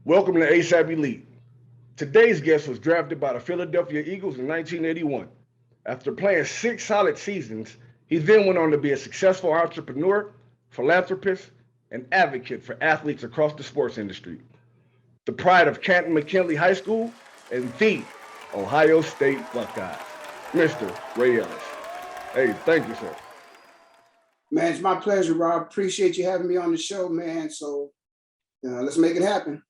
Welcome to ASAP Elite. Today's guest was drafted by the Philadelphia Eagles in 1981. After playing 6 solid seasons, he then went on to be a successful entrepreneur, philanthropist, and advocate for athletes across the sports industry. The pride of Canton McKinley High School and the Ohio State Buckeyes, Mr. Ray Ellis. Hey, thank you, sir. Man, it's my pleasure, Rob. Appreciate you having me on the show, man. So let's make it happen.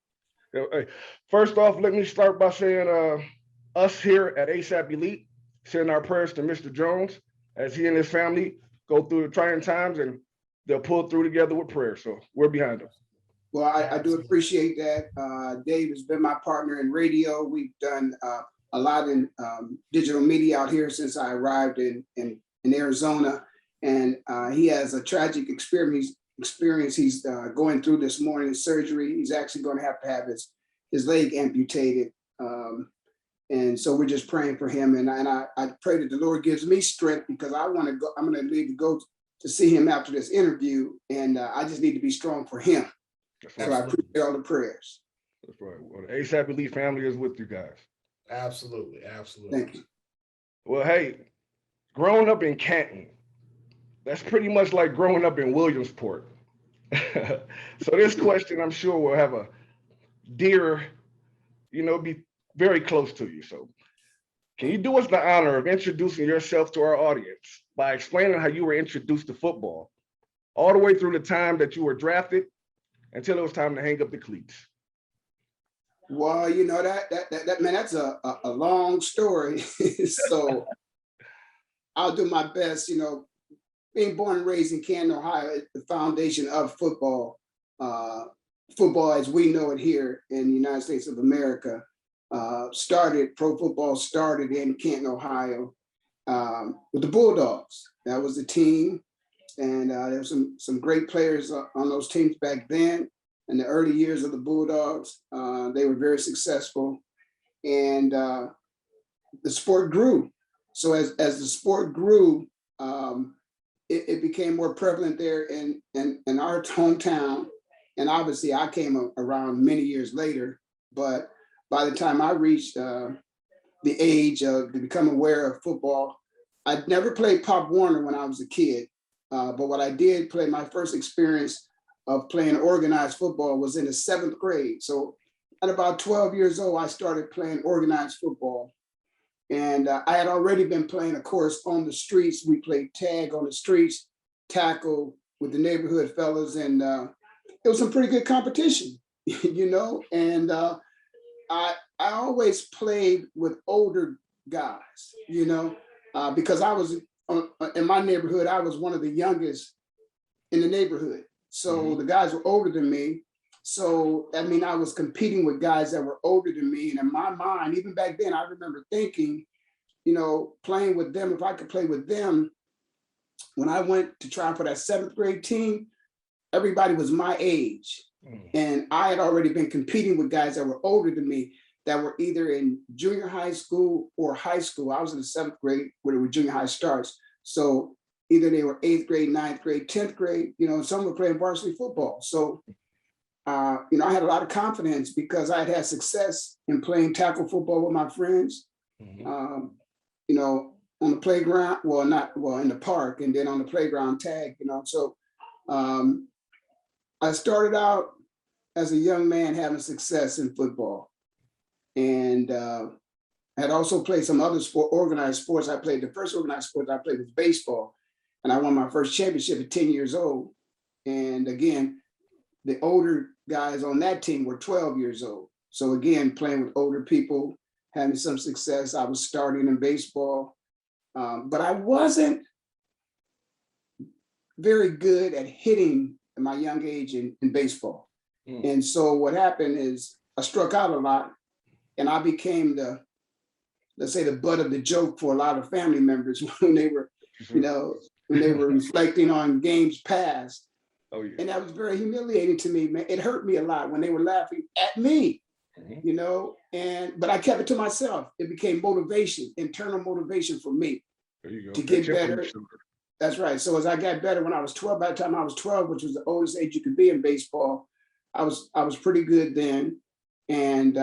Hey, first off, let me start by saying us here at ASAP Elite send our prayers to Mr. Jones as he and his family go through the trying times, and they'll pull through together with prayer. So we're behind them. Well, I do appreciate that. Dave has been my partner in radio. We've done a lot in digital media out here since I arrived in Arizona. And he has a tragic experience he's going through this morning, surgery. He's actually going to have his leg amputated. And so we're just praying for him. And I pray that the Lord gives me strength, because I'm going to leave to go to see him after this interview. And I just need to be strong for him. So I appreciate all the prayers. That's right. Well, the ASAP Elite family is with you guys. Absolutely. Absolutely. Thank you. Well, hey, growing up in Canton, that's pretty much like growing up in Williamsport. So this question, I'm sure, will have a dear, be very close to you. So can you do us the honor of introducing yourself to our audience by explaining how you were introduced to football all the way through the time that you were drafted until it was time to hang up the cleats? Well, that man, that's a long story. So I'll do my best. Being born and raised in Canton, Ohio, the foundation of football, football as we know it here in the United States of America, pro football started in Canton, Ohio, with the Bulldogs. That was the team. And there were some great players on those teams back then. In the early years of the Bulldogs, they were very successful. And the sport grew. So as the sport grew, it became more prevalent there in our hometown. And obviously I came around many years later, but by the time I reached the age to become aware of football, I'd never played Pop Warner when I was a kid. But what I did play, my first experience of playing organized football was in the 7th grade. So at about 12 years old, I started playing organized football. And I had already been playing, of course, on the streets. We played tag on the streets, tackle with the neighborhood fellas, and it was some pretty good competition, And I always played with older guys, because I was in my neighborhood. I was one of the youngest in the neighborhood, so the guys were older than me. So, I mean, I was competing with guys that were older than me. And in my mind, even back then, I remember thinking, playing with them, if I could play with them. When I went to try for that 7th grade team, everybody was my age. And I had already been competing with guys that were older than me, that were either in junior high school or high school. I was in the 7th grade where there were junior high starts. So either they were 8th grade, 9th grade, 10th grade, some were playing varsity football. So I had a lot of confidence because I had success in playing tackle football with my friends, on the playground, in the park, and then on the playground tag, So I started out as a young man having success in football, and had also played some other organized sports. The first organized sport I played was baseball, and I won my first championship at 10 years old. And again, the older guys on that team were 12 years old. So again, playing with older people, having some success. I was starting in baseball, but I wasn't very good at hitting at my young age in baseball. And so what happened is I struck out a lot, and I became let's say, the butt of the joke for a lot of family members when they were, when they were reflecting on games past. Oh, yeah. And that was very humiliating to me, man. It hurt me a lot when they were laughing at me, but I kept it to myself. It became motivation, internal motivation for me to get better. That's right. So as I got better when I was 12, by the time I was 12, which was the oldest age you could be in baseball, I was pretty good then. And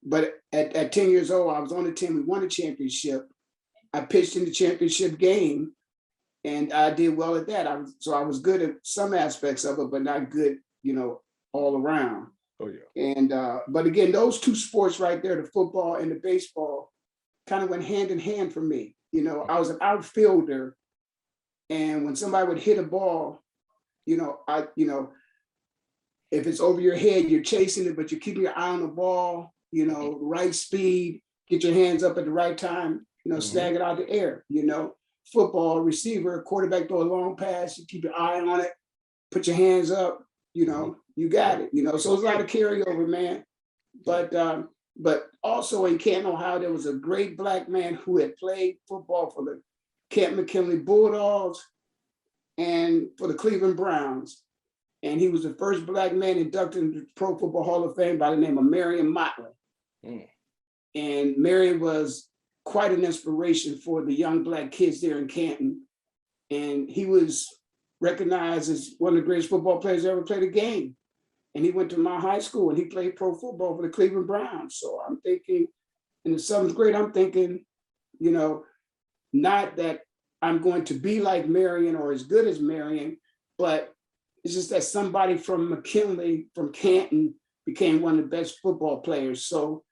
but at 10 years old, I was on the team. We won a championship. I pitched in the championship game, and I did well at that. I was good at some aspects of it, but not good, all around. Oh yeah. And but again, those two sports right there, the football and the baseball, kind of went hand in hand for me. I was an outfielder, and when somebody would hit a ball, if it's over your head, you're chasing it, but you're keeping your eye on the ball, the right speed, get your hands up at the right time, snag it out of the air, football, receiver, quarterback throw a long pass, you keep your eye on it, put your hands up, you got it, so it's a lot of carryover, man. But also in Canton, Ohio, there was a great Black man who had played football for the Canton McKinley Bulldogs and for the Cleveland Browns. And he was the first Black man inducted into the Pro Football Hall of Fame by the name of Marion Motley. And Marion was quite an inspiration for the young Black kids there in Canton. And he was recognized as one of the greatest football players that ever played a game. And he went to my high school and he played pro football for the Cleveland Browns. So I'm thinking in the 7th grade, I'm thinking, not that I'm going to be like Marion or as good as Marion, but it's just that somebody from McKinley, from Canton, became one of the best football players. So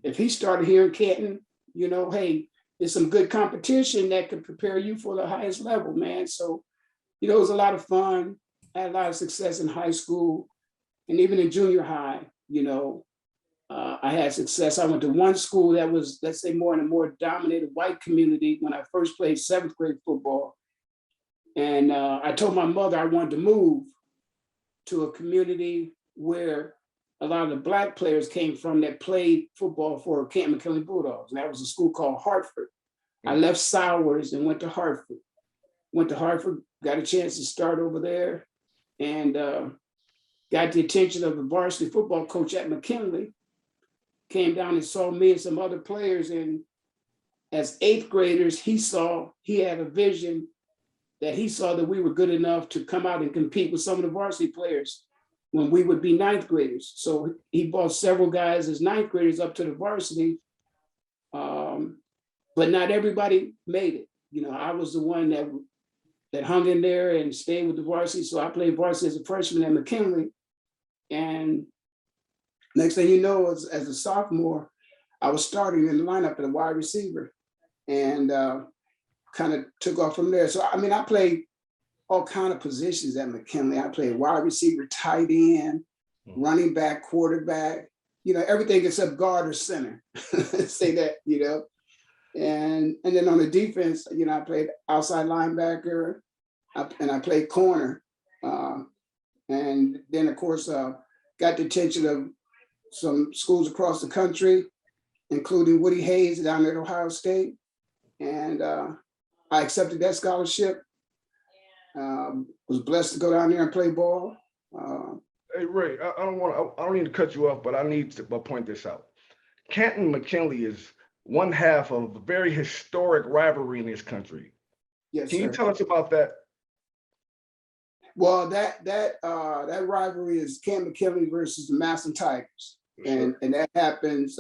if he started here in Canton, hey, there's some good competition that could prepare you for the highest level, man. So, it was a lot of fun. I had a lot of success in high school and even in junior high, I had success. I went to one school that was, let's say, more in a more dominated white community when I first played 7th grade football. And I told my mother I wanted to move to a community where a lot of the Black players came from that played football for Canton McKinley Bulldogs. And that was a school called Hartford. I left Sowers and went to Hartford. Got a chance to start over there, and got the attention of the varsity football coach at McKinley. Came down and saw me and some other players, and as 8th graders, he had a vision that he saw that we were good enough to come out and compete with some of the varsity players when we would be 9th graders. So he brought several guys as 9th graders up to the varsity, but not everybody made it. I was the one that hung in there and stayed with the varsity. So I played varsity as a freshman at McKinley. And next thing you know, as a sophomore, I was starting in the lineup at a wide receiver, and kind of took off from there. So, I played all kind of positions at McKinley. I played wide receiver, tight end, running back, quarterback, everything except guard or center. Say that, And then on the defense, I played outside linebacker, and I played corner. And then, of course, got the attention of some schools across the country, including Woody Hayes down at Ohio State. And I accepted that scholarship. Was blessed to go down there and play ball. Hey, Ray, I don't need to cut you off, but I need to point this out. Canton McKinley is one half of a very historic rivalry in this country. Yes, Can sir. you tell us about that? Well, that rivalry is Canton McKinley versus the Madison Tigers, and that happens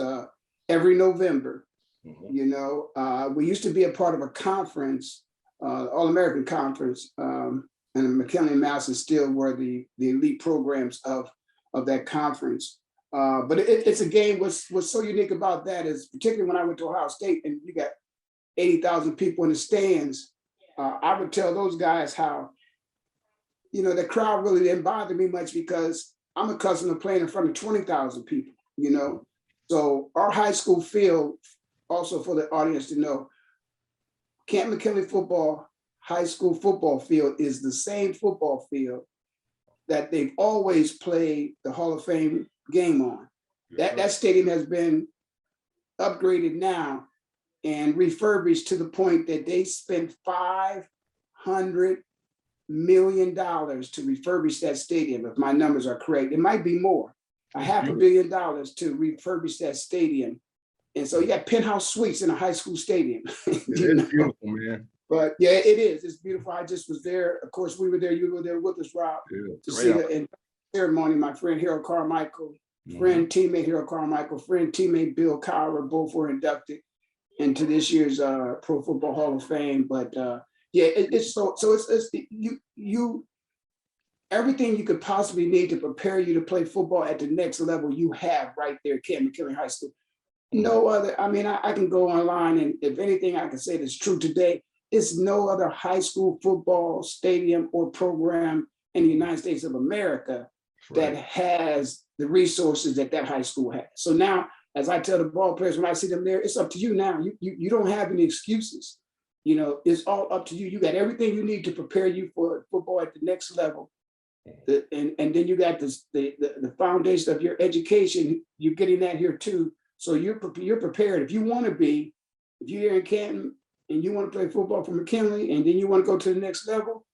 every November. We used to be a part of a conference, All-American Conference, and McKinley and Madison still were the elite programs of that conference. But it's a game. What's so unique about that is, particularly when I went to Ohio State and you got 80,000 people in the stands, I would tell those guys how, the crowd really didn't bother me much because I'm accustomed to playing in front of 20,000 people, So our high school field, also for the audience to know, Canton McKinley football, high school football field is the same football field that they've always played the Hall of Fame game on. That stadium has been upgraded now and refurbished to the point that they spent $500 million to refurbish that stadium, if my numbers are correct. It might be more, $500 million to refurbish that stadium. And so you got penthouse suites in a high school stadium. It's beautiful, man. But yeah, it is. It's beautiful. I just was there. Of course, we were there. You were there with us, Rob, to see the ceremony. My friend Harold Carmichael Friend, teammate Hero Carmichael, friend, teammate Bill Cowher, both were inducted into this year's Pro Football Hall of Fame. But yeah, it's you everything you could possibly need to prepare you to play football at the next level, you have right there at Canton McKinley High School. No other, I mean, I can go online, and if anything I can say that's true today, it's no other high school football stadium or program in the United States of America that has the resources that that high school has. So now, as I tell the ball players when I see them there, it's up to you now. You don't have any excuses. You know, it's all up to you. You got everything you need to prepare you for football at the next level. And then you got the foundation of your education. You're getting that here too. So you're prepared. If you want to be, if you're here in Canton and you want to play football for McKinley, and then you want to go to the next level,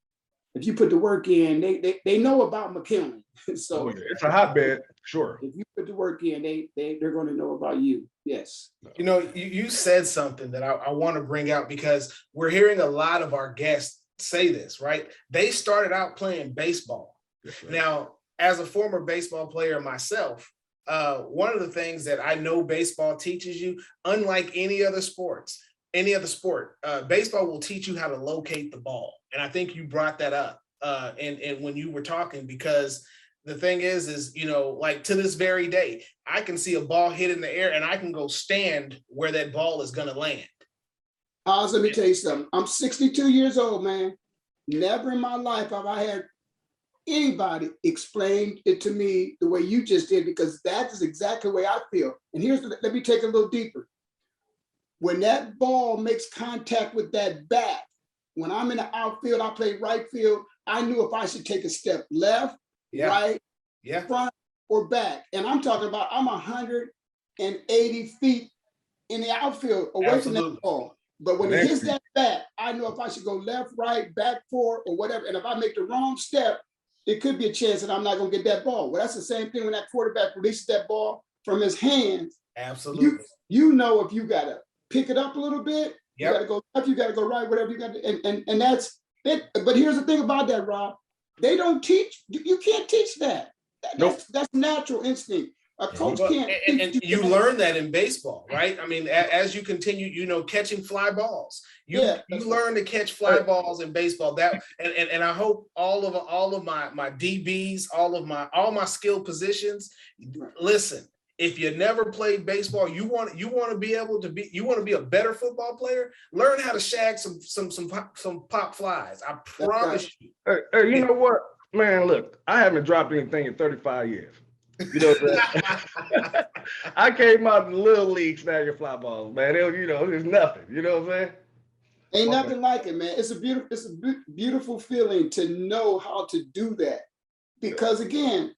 if you put the work in, they know about McKinley. So it's a hotbed, sure. If you put the work in, they're going to know about you. Yes. You know, you said something that I want to bring out, because we're hearing a lot of our guests say this, right? They started out playing baseball. Yes, right. Now, as a former baseball player myself, one of the things that I know baseball teaches you, unlike any other sport, baseball will teach you how to locate the ball. And I think you brought that up and when you were talking, because the thing is, you know, like to this very day, I can see a ball hit in the air and I can go stand where that ball is going to land. Let me tell you something. I'm 62 years old, man. Never in my life have I had anybody explain it to me the way you just did, because that is exactly the way I feel. And let me take it a little deeper. When that ball makes contact with that bat, when I'm in the outfield, I play right field, I knew if I should take a step left, right, front, or back. And I'm talking about I'm 180 feet in the outfield away from that ball. But when it hits that bat, I know if I should go left, right, back, forward, or whatever. And if I make the wrong step, it could be a chance that I'm not going to get that ball. Well, that's the same thing when that quarterback releases that ball from his hands. Absolutely. You know if you got to pick it up a little bit, you got to go left, you got to go right, whatever you got to, and that's it. But here's the thing about that, Rob. They don't teach, you can't teach that. That's natural instinct. A coach can't. And you learn that in baseball, right? I mean, as you continue, you know, catching fly balls, you learn to catch fly balls in baseball. That and I hope all of my DBs, all my skill positions. Listen, if you never played baseball, you want to be able to be, you want to be a better football player. Learn how to shag some pop flies. I promise you. Hey, you know what, man? Look, I haven't dropped anything in 35 years. You know what I'm saying? I came out in the little league snagging fly balls, man. There's nothing. You know what I'm saying? Ain't nothing like it, man. It's a beautiful feeling to know how to do that. Because again,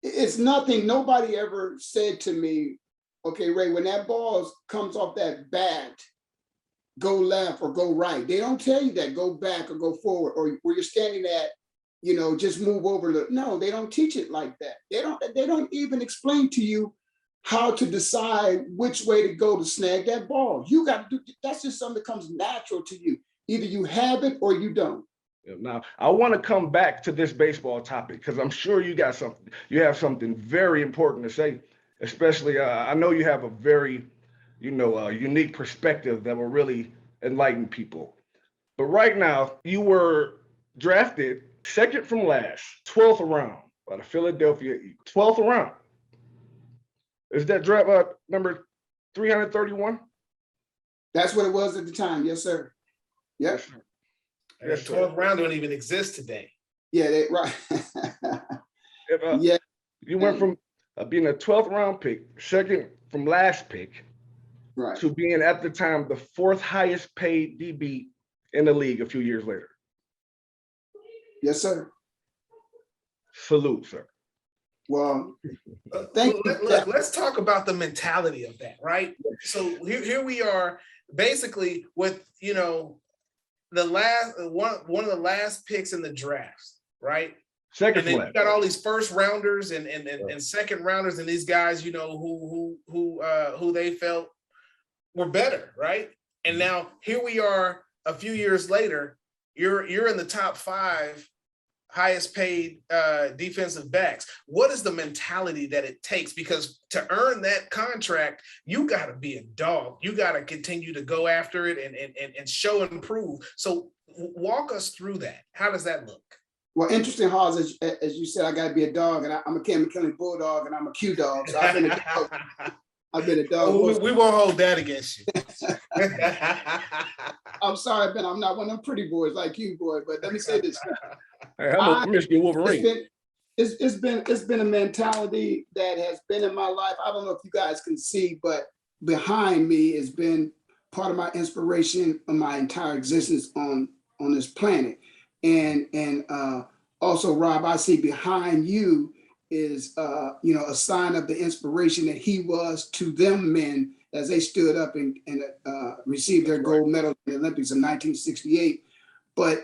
it's nothing. Nobody ever said to me, okay, Ray, when that ball comes off that bat, go left or go right. They don't tell you that, go back or go forward, or where you're standing at, you know, just move over. No, they don't teach it like that. They don't even explain to you how to decide which way to go to snag that ball. You got to do, that's just something that comes natural to you. Either you have it or you don't. Now, I want to come back to this baseball topic, because I'm sure you have something very important to say, especially, I know you have a very, unique perspective that will really enlighten people. But right now, you were drafted second from last, 12th round by the Philadelphia Eagles. 12th round. Is that draft number 331? That's what it was at the time. Yes, sir. Yep. Yes, 12th round don't even exist today. Yeah, right. Yeah. You went from being a 12th round pick, second from last pick, right, to being at the time the fourth highest paid DB in the league a few years later. Yes, sir. Salute, sir. Well, thank you. Look, let's talk about the mentality of that, right? So here we are, basically with, the last one of the last picks in the drafts, right? Second, and then you got all these first rounders and second rounders, and these guys, who they felt were better, right? And now here we are, a few years later, you're in the top 5 highest paid defensive backs. What is the mentality that it takes? Because to earn that contract, you got to be a dog. You got to continue to go after it and show and prove. So walk us through that. How does that look? Well, interesting, Hawes, as you said, I got to be a dog, and I'm a McKinley Bulldog, and I'm a Q dog. So I've been a dog. I've been a dog. Oh, we won't hold that against you. I'm sorry, Ben. I'm not one of them pretty boys like you, boy. But let me say this. Hey, I'm a Michigan Wolverine. It's been a mentality that has been in my life. I don't know if you guys can see, but behind me has been part of my inspiration of my entire existence on this planet. And also, Rob, I see behind you is a sign of the inspiration that he was to them men as they stood up and received their gold medal in the Olympics in 1968. But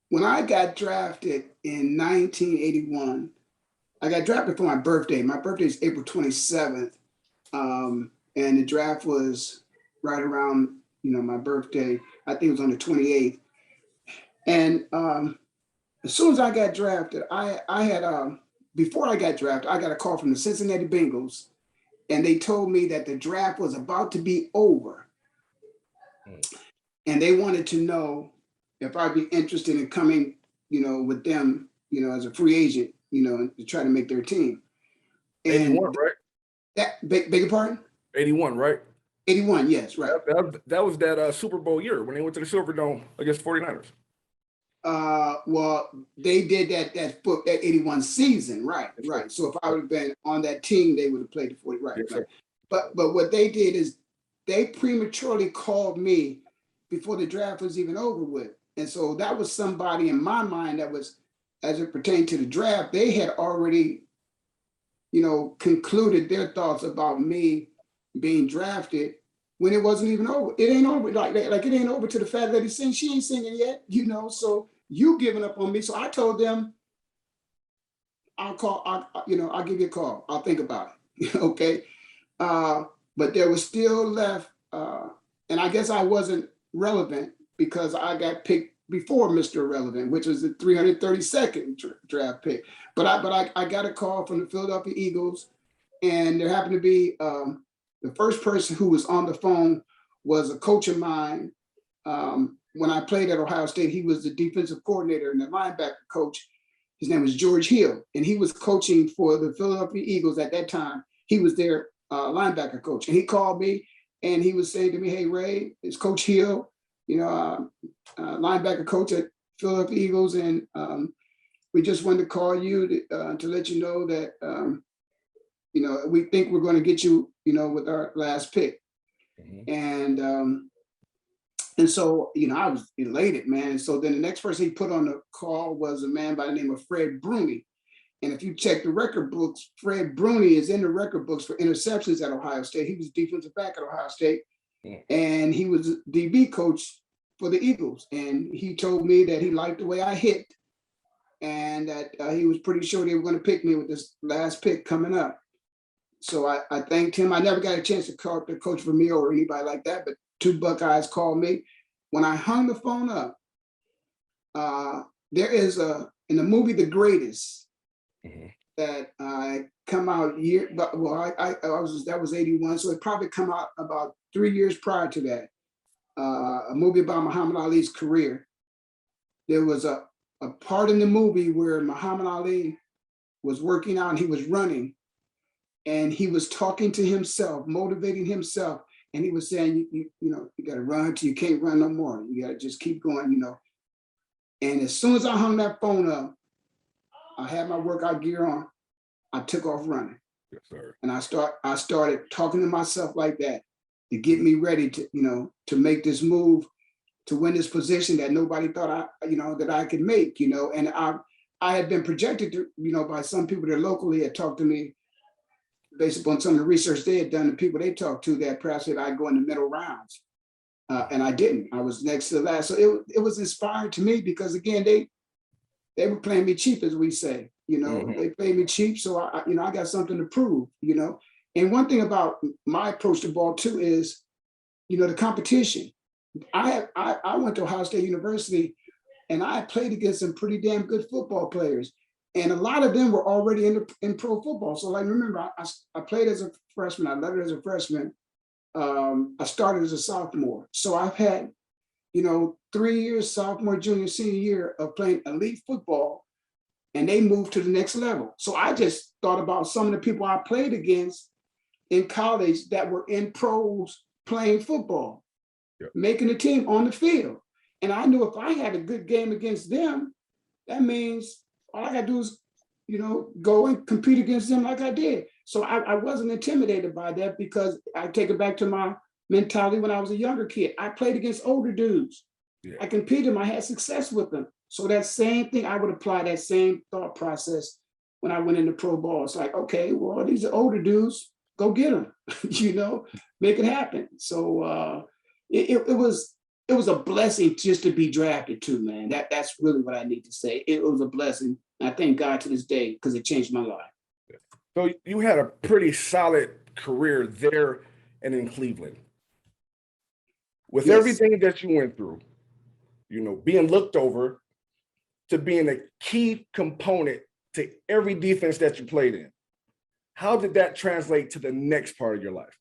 when I got drafted in 1981, I got drafted for my birthday. My birthday is April 27th, and the draft was right around my birthday. I think it was on the 28th. And as soon as I got drafted, I had before I got drafted, I got a call from the Cincinnati Bengals, and they told me that the draft was about to be over, and they wanted to know if I'd be interested in coming, with them, as a free agent, to try to make their team. And 81, right? Beg your pardon? 81, right? 81, yes, right. That was that Super Bowl year when they went to the Silverdome against 49ers. Well, they did that 81 season, right, right. So if I would have been on that team, they would have played the 40, right, Yes, right. But what they did is they prematurely called me before the draft was even over with. And so that was somebody in my mind that was, as it pertained to the draft, they had already, concluded their thoughts about me being drafted when it wasn't even over. It ain't over. Like it ain't over to the fat lady sing. She ain't singing yet, so you giving up on me. So I told them, I'll give you a call. I'll think about it. Okay. But there was still left, and I guess I wasn't relevant because I got picked before Mr. Irrelevant, which was the 332nd draft pick. But I got a call from the Philadelphia Eagles, and there happened to be the first person who was on the phone was a coach of mine. When I played at Ohio State, he was the defensive coordinator and the linebacker coach. His name was George Hill, and he was coaching for the Philadelphia Eagles at that time. He was their linebacker coach, and he called me, and he was saying to me, "Hey, Ray, it's Coach Hill, linebacker coach at Philadelphia Eagles, and we just wanted to call you to let you know that we think we're going to get you, with our last pick." Mm-hmm. And so, I was elated, man. And so then the next person he put on the call was a man by the name of Fred Bruni. And if you check the record books, Fred Bruni is in the record books for interceptions at Ohio State. He was defensive back at Ohio State, and he was DB coach for the Eagles. And he told me that he liked the way I hit, and that he was pretty sure they were going to pick me with this last pick coming up. So I thanked him. I never got a chance to call to Coach Vermeer or anybody like that, but two Buckeyes called me. When I hung the phone up, there is in the movie The Greatest that come out that was 81, so it probably come out about 3 years prior to that. A movie about Muhammad Ali's career. There was a part in the movie where Muhammad Ali was working out and he was running, and he was talking to himself, motivating himself. And he was saying, you got to run till you can't run no more. You got to just keep going, And as soon as I hung that phone up, I had my workout gear on. I took off running. Yes, sir. And I started talking to myself like that to get me ready to, to make this move, to win this position that nobody thought that I could make, And I had been projected to, by some people that locally had talked to me based upon some of the research they had done, the people they talked to, that perhaps that I'd go in the middle rounds. And I didn't. I was next to the last. So it was inspiring to me because, again, they were playing me cheap, as we say. They played me cheap. So, I got something to prove, And one thing about my approach to ball, too, is, the competition. I went to Ohio State University and I played against some pretty damn good football players. And a lot of them were already in pro football. So like, remember, I played as a freshman. I led it as a freshman. I started as a sophomore. So I've had, 3 years, sophomore, junior, senior year of playing elite football, and they moved to the next level. So I just thought about some of the people I played against in college that were in pros playing football, making a team on the field. And I knew if I had a good game against them, that means all I gotta do is, go and compete against them like I did. So I wasn't intimidated by that, because I take it back to my mentality when I was a younger kid. I played against older dudes. Yeah. I competed, I had success with them. So that same thing, I would apply that same thought process when I went into pro ball. It's like, okay, well, these are older dudes, go get them, make it happen. So it was a blessing just to be drafted too, man. That's really what I need to say. It was a blessing. I thank God to this day, because it changed my life. So you had a pretty solid career there and in Cleveland. With everything that you went through, being looked over to being a key component to every defense that you played in, how did that translate to the next part of your life?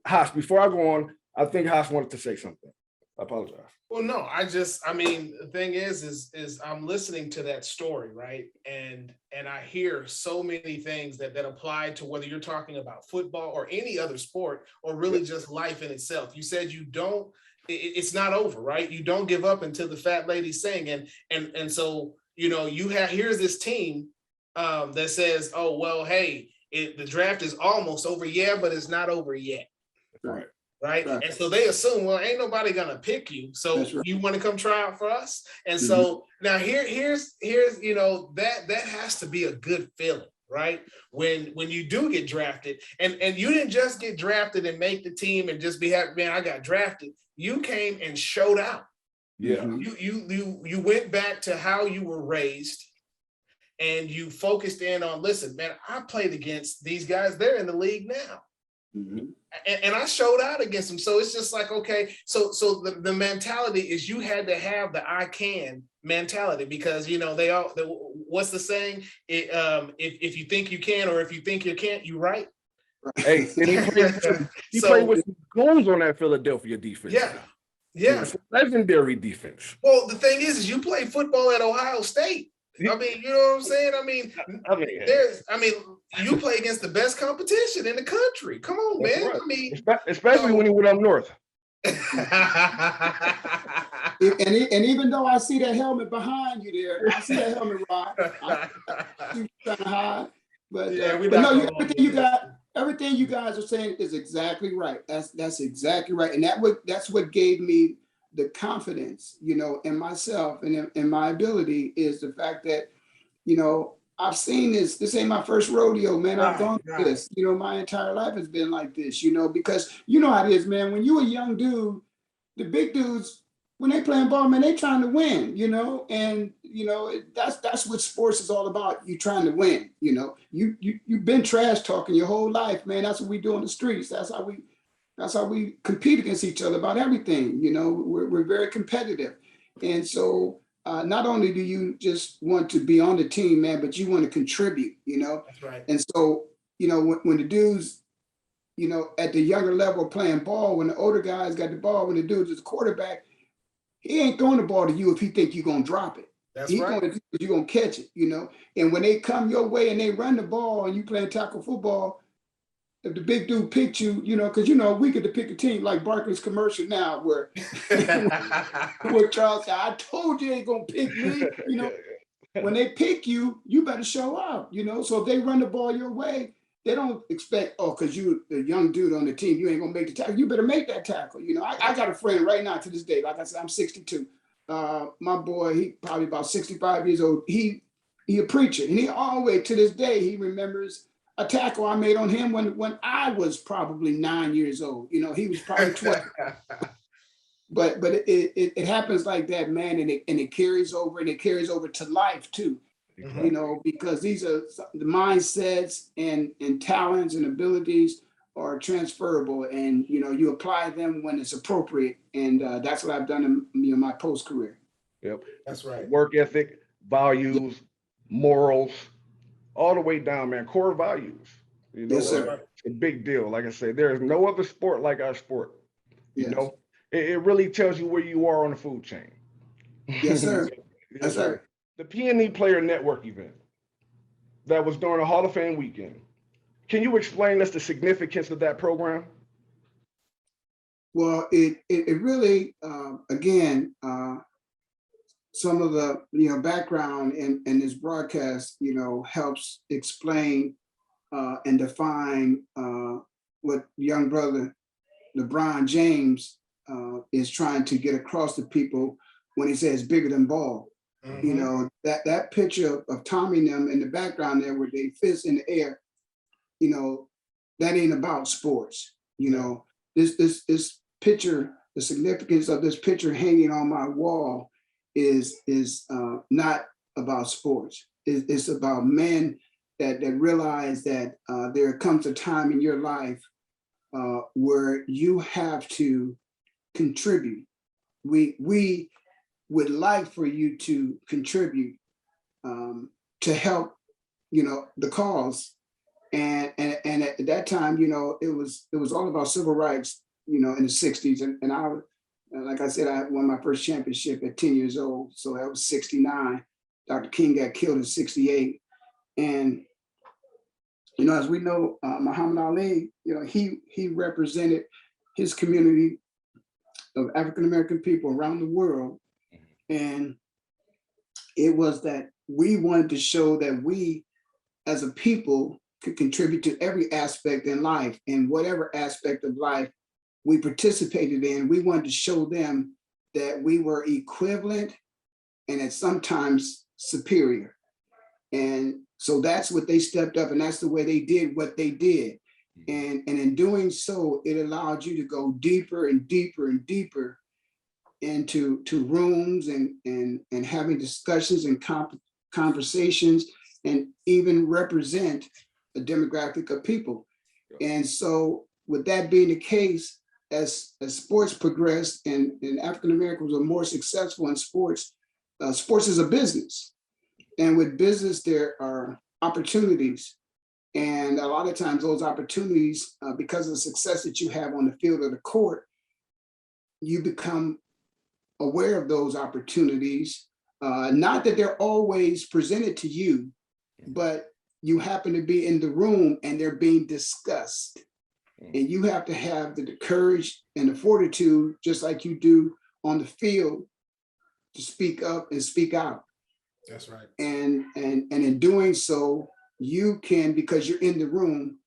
Haas, before I go on, I think Haas wanted to say something. I apologize. Well, no, the thing is I'm listening to that story, right? And I hear so many things that apply to whether you're talking about football or any other sport, or really just life in itself. You said it's not over, right? You don't give up until the fat lady sing. And so, here's this team that says, oh, well, hey, the draft is almost over. Yeah, but it's not over yet. Right. Right. And so they assume, well, ain't nobody gonna pick you. So you want to come try out for us? And so now here's that has to be a good feeling, right? When you do get drafted, and you didn't just get drafted and make the team and just be happy, man, I got drafted. You came and showed out. Yeah. You went back to how you were raised, and you focused in on, listen, man, I played against these guys. They're in the league now. Mm-hmm. And I showed out against them. So it's just like, okay, so the mentality is you had to have the I can mentality, because, what's the saying? If you think you can, or if you think you can't, you right. Hey, and he played with some goons on that Philadelphia defense. Yeah. Yeah. It's a legendary defense. Well, the thing is you play football at Ohio State. I mean, you know what I'm saying? I mean, you play against the best competition in the country. Come on, man. Right. I mean, especially when he went up north. and even though I see that helmet behind you there, I see that helmet, Rod. I'm trying to hide, but everything you guys are saying is exactly right. That's exactly right, and that's what gave me the confidence, in myself and in my ability, is the fact that, I've seen this. This ain't my first rodeo, man. I've gone through this. My entire life has been like this, because you know how it is, man. When you're a young dude, the big dudes, when they playing ball, man, they trying to win, and that's what sports is all about. You trying to win, you've been trash talking your whole life, man. That's what we do on the streets. That's how we compete against each other about everything. We're very competitive. And so not only do you just want to be on the team, man, but you want to contribute, That's right. And so, when the dudes, at the younger level playing ball, when the older guys got the ball, when the dude is quarterback, he ain't throwing the ball to you if he think you're going to drop it. That's right. You're going to catch it, And when they come your way and they run the ball and you playing tackle football, if the big dude picked you, because we get to pick a team like Barkley's commercial now, where Charles said, "I told you they ain't gonna pick me." When they pick you, you better show up. So if they run the ball your way, they don't expect, because you the young dude on the team, you ain't gonna make the tackle. You better make that tackle. I got a friend right now to this day. Like I said, I'm 62. My boy, he probably about 65 years old. He a preacher, and he always to this day he remembers a tackle I made on him when I was probably 9 years old. He was probably 12. but it happens like that, man, and it carries over, and it carries over to life too. Because these are the mindsets and talents and abilities are transferable, and you apply them when it's appropriate, and that's what I've done in my post career. Yep. That's right. Work ethic, values, morals, all the way down, man. Core values. Yes, That's sir. right. It's a big deal. Like I said, there is no other sport like our sport. You Yes. know, it really tells you where you are on the food chain. Yes, sir. Yes, That's right. sir. The P&E Player Network event that was during the Hall of Fame weekend. Can you explain us the significance of that program? Well, it really, again, some of the background in this broadcast, helps explain and define what young brother LeBron James is trying to get across to people when he says bigger than ball. That picture of Tommy and them in the background there with their fists in the air, that ain't about sports. This picture, the significance of this picture hanging on my wall is not about sports. It's about men that realize that there comes a time in your life where you have to contribute. We would like for you to contribute to help, the cause. And at that time, it was all about civil rights, in the 60s. And I, like I said, I won my first championship at 10 years old. So that was 69. Dr. King got killed in 68. And, as we know, Muhammad Ali, he represented his community of African-American people around the world. And it was that we wanted to show that we, as a people, could contribute to every aspect in life, and whatever aspect of life we participated in. We wanted to show them that we were equivalent and at sometimes superior. And so that's what they stepped up, and that's the way they did what they did. And in doing so, it allowed you to go deeper and deeper and deeper into rooms and having discussions and conversations, and even represent a demographic of people. And so with that being the case, as sports progressed and African Americans were more successful in sports, sports is a business. And with business, there are opportunities. And a lot of times those opportunities, because of the success that you have on the field or the court, you become aware of those opportunities. Not that they're always presented to you, but you happen to be in the room and they're being discussed. And you have to have the courage and the fortitude, just like you do on the field, to speak up and speak out. That's right. And in doing so, you can, because you're in the room,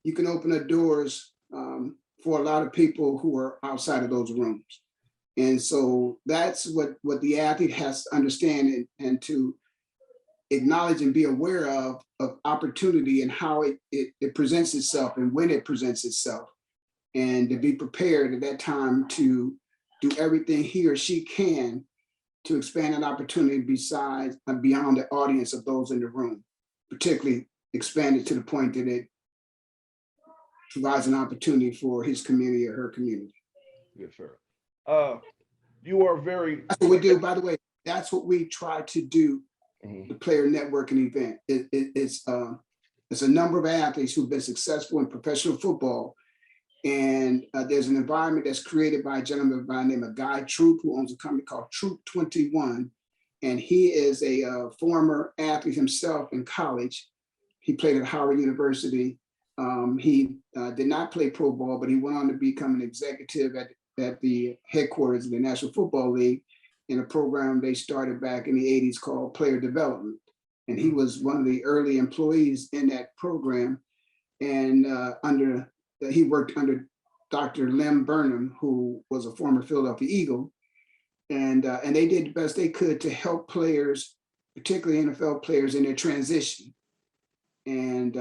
you can open the doors for a lot of people who are outside of those rooms. And so that's what the athlete has to understand and to acknowledge and be aware of opportunity and how it presents itself and when it presents itself, and to be prepared at that time to do everything he or she can to expand an opportunity besides and beyond the audience of those in the room, particularly expand it to the point that it provides an opportunity for his community or her community. Yes, sir. You are very. That's what we do, by the way. That's what we try to do. The player networking event. It's a number of athletes who've been successful in professional football, and there's an environment that's created by a gentleman by the name of Guy Troop, who owns a company called Troop 21, and he is a former athlete himself in college. He played at Howard University. He did not play pro ball, but he went on to become an executive at the headquarters of the National Football League in a program they started back in the 80s called Player Development. And he was one of the early employees in that program. And he worked under Dr. Lem Burnham, who was a former Philadelphia Eagle. And they did the best they could to help players, particularly NFL players, in their transition. And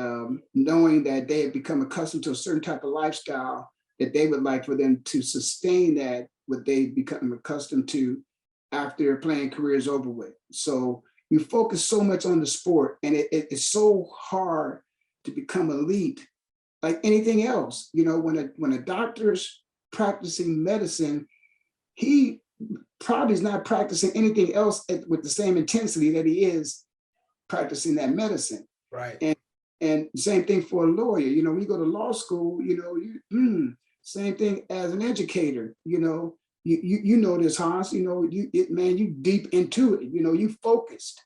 knowing that they had become accustomed to a certain type of lifestyle, that they would like for them to sustain that, what they become accustomed to after their playing career is over with. So you focus so much on the sport, and it's so hard to become elite, like anything else. When a doctor's practicing medicine, he probably is not practicing anything else with the same intensity that he is practicing that medicine. Right. And same thing for a lawyer. You know, when you go to law school, you know, same thing as an educator. You know, you know this, Hans. You know, you deep into it. You know, you focused,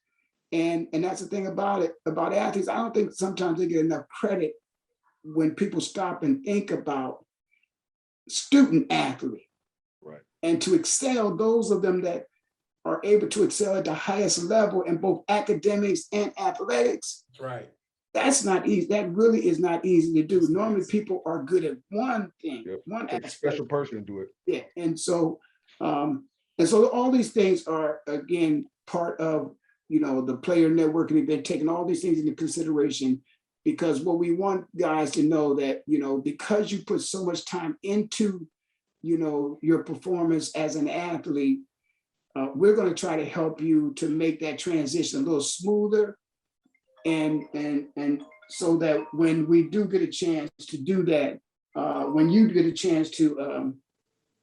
and that's the thing about it, about athletes. I don't think sometimes they get enough credit when people stop and think about student athlete. Right. And to excel, those of them that are able to excel at the highest level in both academics and athletics. Right. That's not easy. That really is not easy to do. Normally people are good at one thing, one Take a aspect. special person to do it. Yeah. And so all these things are, again, part of, you know, the player networking event, taking all these things into consideration, because what we want guys to know that, you know, because you put so much time into, you know, your performance as an athlete, we're going to try to help you to make that transition a little smoother, and so that when we do get a chance to do that, when you get a chance to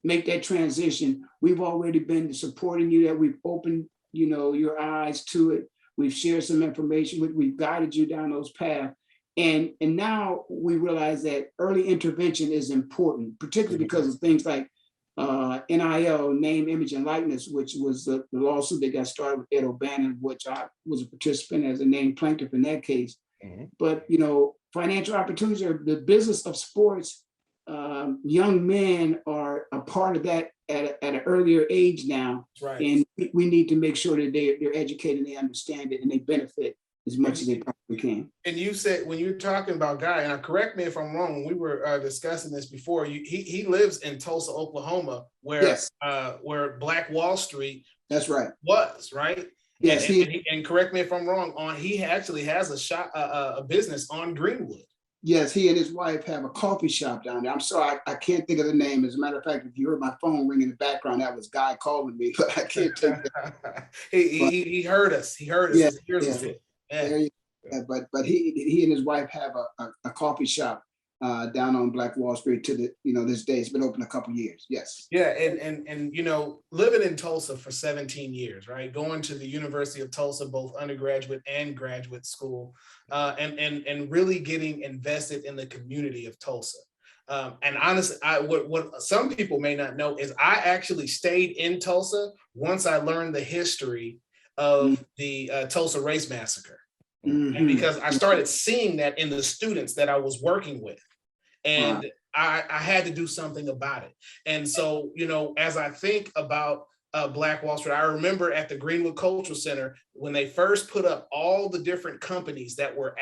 make that transition, we've already been supporting you, that we've opened, you know, your eyes to it. We've shared some information, we've guided you down those paths. And now we realize that early intervention is important, particularly because of things like NIL, name, image, and likeness, which was the lawsuit that got started with Ed O'Bannon, which I was a participant as a named plaintiff in that case. But, you know, financial opportunities are the business of sports. Young men are a part of that at an earlier age now. Right. And we need to make sure that they're educated and they understand it and they benefit as much as they probably can. And you said, when you're talking about Guy, and correct me if I'm wrong, when we were discussing this before, he lives in Tulsa, Oklahoma, where Yes. Where Black Wall Street, that's right, was, right? Yes. And correct me if I'm wrong, he actually has a business on Greenwood. Yes, he and his wife have a coffee shop down there. I'm sorry, I can't think of the name. As a matter of fact, if you heard my phone ring in the background, that was Guy calling me, but I can't take that. he heard us. He heard us. Yeah, His ears was hit. There you go. But he and his wife have a coffee shop down on Black Wall Street to the, you know, this day. It's been open a couple years. Yes. Yeah, and you know, living in Tulsa for 17 years, right? Going to the University of Tulsa, both undergraduate and graduate school, and really getting invested in the community of Tulsa. And honestly, what some people may not know is I actually stayed in Tulsa once I learned the history of the Tulsa Race Massacre. And because I started seeing that in the students that I was working with, and I had to do something about it. And so, you know, as I think about Black Wall Street, I remember at the Greenwood Cultural Center, when they first put up all the different companies that were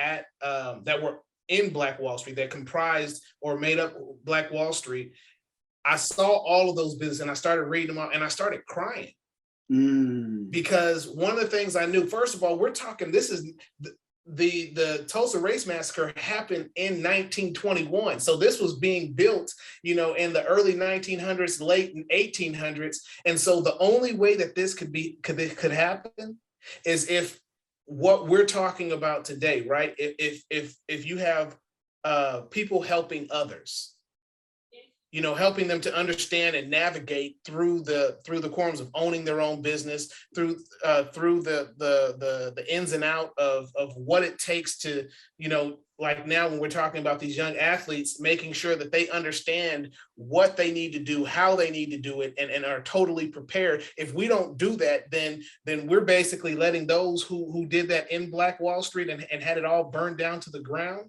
in Black Wall Street, that comprised or made up Black Wall Street, I saw all of those businesses and I started reading them out and I started crying. Because one of the things I knew, first of all, we're talking, this is the Tulsa Race Massacre happened in 1921. So this was being built, you know, in the early 1900s, late 1800s. And so the only way that this could happen is if what we're talking about today, right? If you have people helping others, you know, helping them to understand and navigate through the quorums of owning their own business, through the ins and out of what it takes to, you know, like now when we're talking about these young athletes, making sure that they understand what they need to do, how they need to do it, and are totally prepared. If we don't do that, then we're basically letting those who did that in Black Wall Street and had it all burned down to the ground,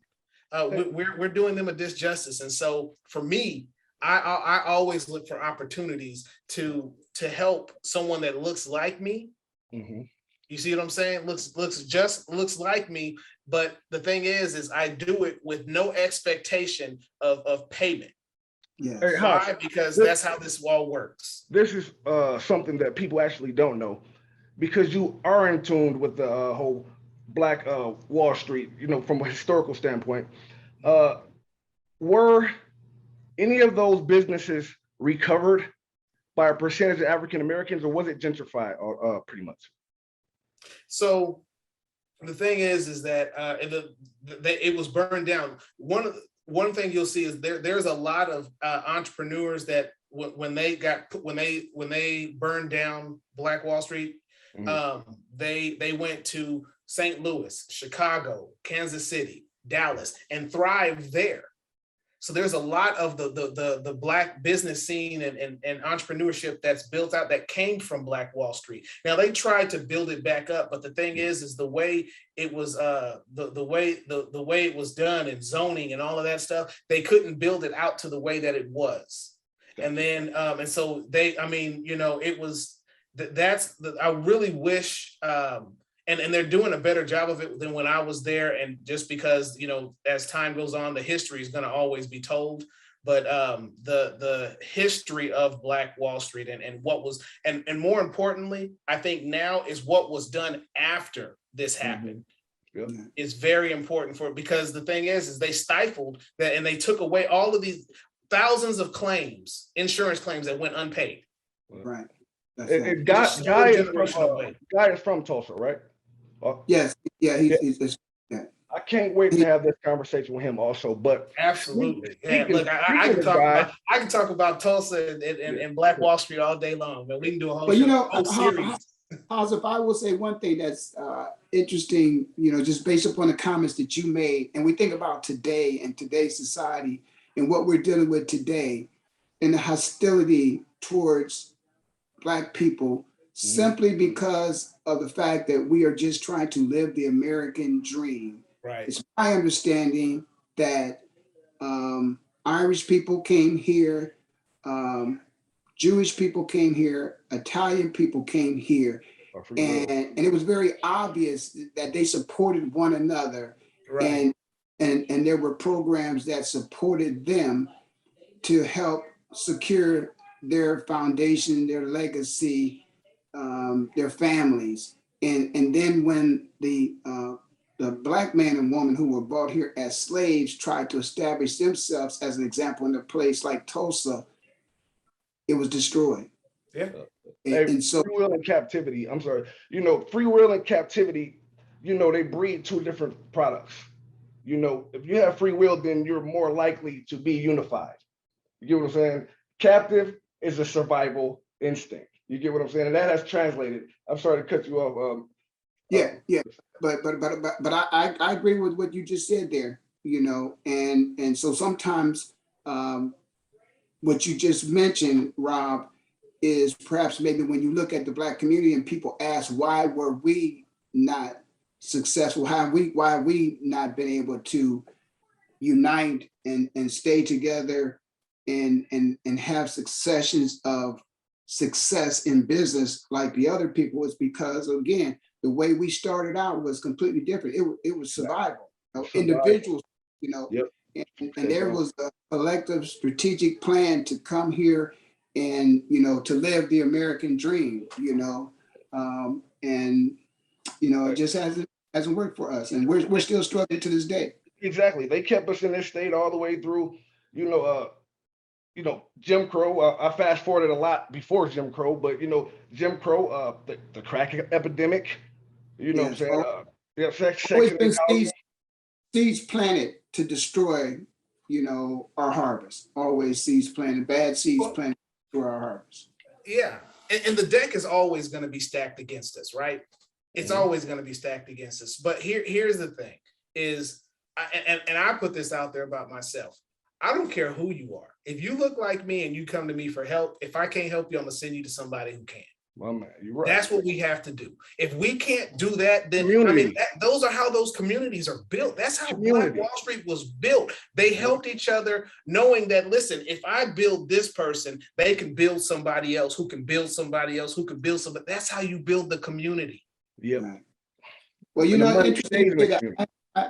we're doing them a disjustice. And so for me, I always look for opportunities to help someone that looks like me. You see what I'm saying? Looks like me, but the thing is I do it with no expectation of payment. Yeah. Hey, why? Because that's how this all works. This is something that people actually don't know, because you are in tune with the whole Black Wall Street, you know, from a historical standpoint. Were any of those businesses recovered by a percentage of African Americans, or was it gentrified, or pretty much? So the thing is that it was burned down. One thing you'll see is there's a lot of entrepreneurs that when they burned down Black Wall Street, they went to St. Louis, Chicago, Kansas City, Dallas, and thrived there. So there's a lot of the Black business scene and entrepreneurship that's built out that came from Black Wall Street. Now they tried to build it back up, but the thing is the way it was the way it was done and zoning and all of that stuff, they couldn't build it out to the way that it was. And then and so they, I mean, you know, it was I really wish and they're doing a better job of it than when I was there. And just because, you know, as time goes on, the history is going to always be told. But the history of Black Wall Street and what was, and more importantly, I think now is what was done after this happened. Is very important for it, because the thing is they stifled that and they took away all of these thousands of claims, insurance claims that went unpaid. Right. Guy is from Tulsa, right? Yes. Yeah. He's I can't wait to have this conversation with him also. But absolutely, yeah. Look, I can talk about Tulsa and Black Wall Street all day long, but we can do a whole. But you know, series. If I will say one thing that's interesting, you know, just based upon the comments that you made, and we think about today and today's society and what we're dealing with today, and the hostility towards Black people, simply because of the fact that we are just trying to live the American dream. Right. It's my understanding that Irish people came here, Jewish people came here, Italian people came here, and it was very obvious that they supported one another, right. and there were programs that supported them to help secure their foundation, their legacy, their families, and then when the Black man and woman who were brought here as slaves tried to establish themselves as an example in a place like Tulsa, it was destroyed. Yeah. And so free will and captivity. I'm sorry. You know, free will and captivity, you know, they breed two different products. You know, if you have free will, then you're more likely to be unified. You get what I'm saying? Captive is a survival instinct. You get what I'm saying? And that has translated. I'm sorry to cut you off. Yeah. But I agree with what you just said there, you know, and so sometimes what you just mentioned, Rob, is perhaps maybe when you look at the Black community and people ask, why were we not successful? Why have we not been able to unite and stay together and have successions of success in business like the other people? Is because, again, the way we started out was completely different. It was survival. Individuals, you know, and there was a collective strategic plan to come here and, you know, to live the American dream, you know, and, you know, it just hasn't worked for us, and we're still struggling to this day. Exactly. They kept us in this state all the way through, you know, Jim Crow. I fast forwarded a lot before Jim Crow, but, you know, Jim Crow, the crack epidemic, you know what I'm saying? Seeds planted to destroy, you know, our harvest. Always seeds planted, bad seeds planted to our harvest. Yeah. And the deck is always going to be stacked against us, right? It's always going to be stacked against us. But here's the thing is, I put this out there about myself. I don't care who you are. If you look like me and you come to me for help, if I can't help you, I'm gonna send you to somebody who can. Well, man, you're right. That's what we have to do. If we can't do that, then community. I mean, those are how those communities are built. That's how Black Wall Street was built. They helped each other, knowing that, listen, if I build this person, they can build somebody else who can build somebody else who can build somebody. That's how you build the community. Yeah. Right. Well, you know, interesting. I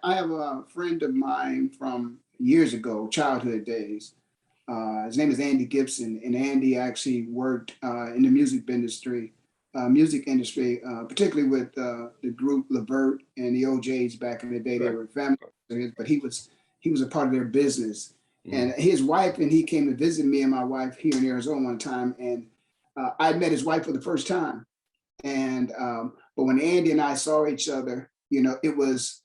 have a friend of mine from years ago, childhood days. His name is Andy Gibson, and Andy actually worked in the music industry, particularly with the group Levert and the OJs back in the day. They were family, but he was a part of their business. And his wife and he came to visit me and my wife here in Arizona one time, and I met his wife for the first time. And but when Andy and I saw each other, you know, it was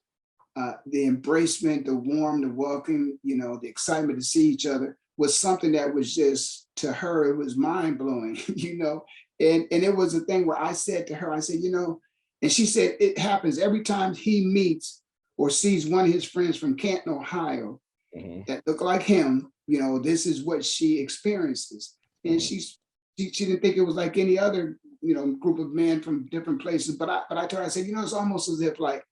the embracement, the warm, the welcome, you know, the excitement to see each other was something that was just, to her, it was mind blowing, you know? And it was a thing where I said to her, I said, you know, and she said, it happens every time he meets or sees one of his friends from Canton, Ohio, that look like him, you know, this is what she experiences. And she didn't think it was like any other, you know, group of men from different places. But I told her, I said, you know, it's almost as if like,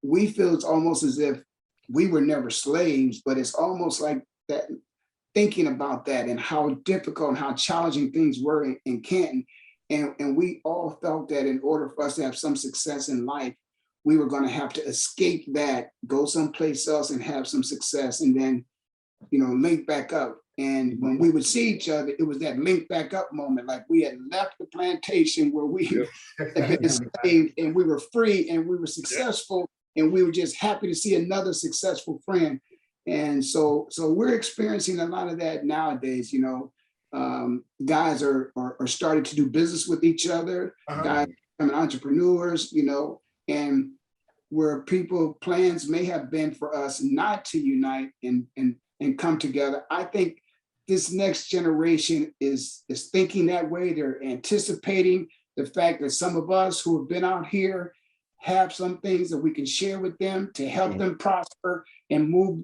we feel it's almost as if we were never slaves, but it's almost like that, thinking about that and how difficult and how challenging things were in Canton. And we all felt that in order for us to have some success in life, we were going to have to escape that, go someplace else and have some success, and then, you know, link back up. And when we would see each other, it was that link back up moment, like we had left the plantation where we had been enslaved, and we were free and we were successful, and we were just happy to see another successful friend. And so we're experiencing a lot of that nowadays. You know, guys are starting to do business with each other. Guys becoming entrepreneurs. You know, and where people plans may have been for us not to unite and come together. I think this next generation is thinking that way. They're anticipating the fact that some of us who have been out here have some things that we can share with them to help them prosper and move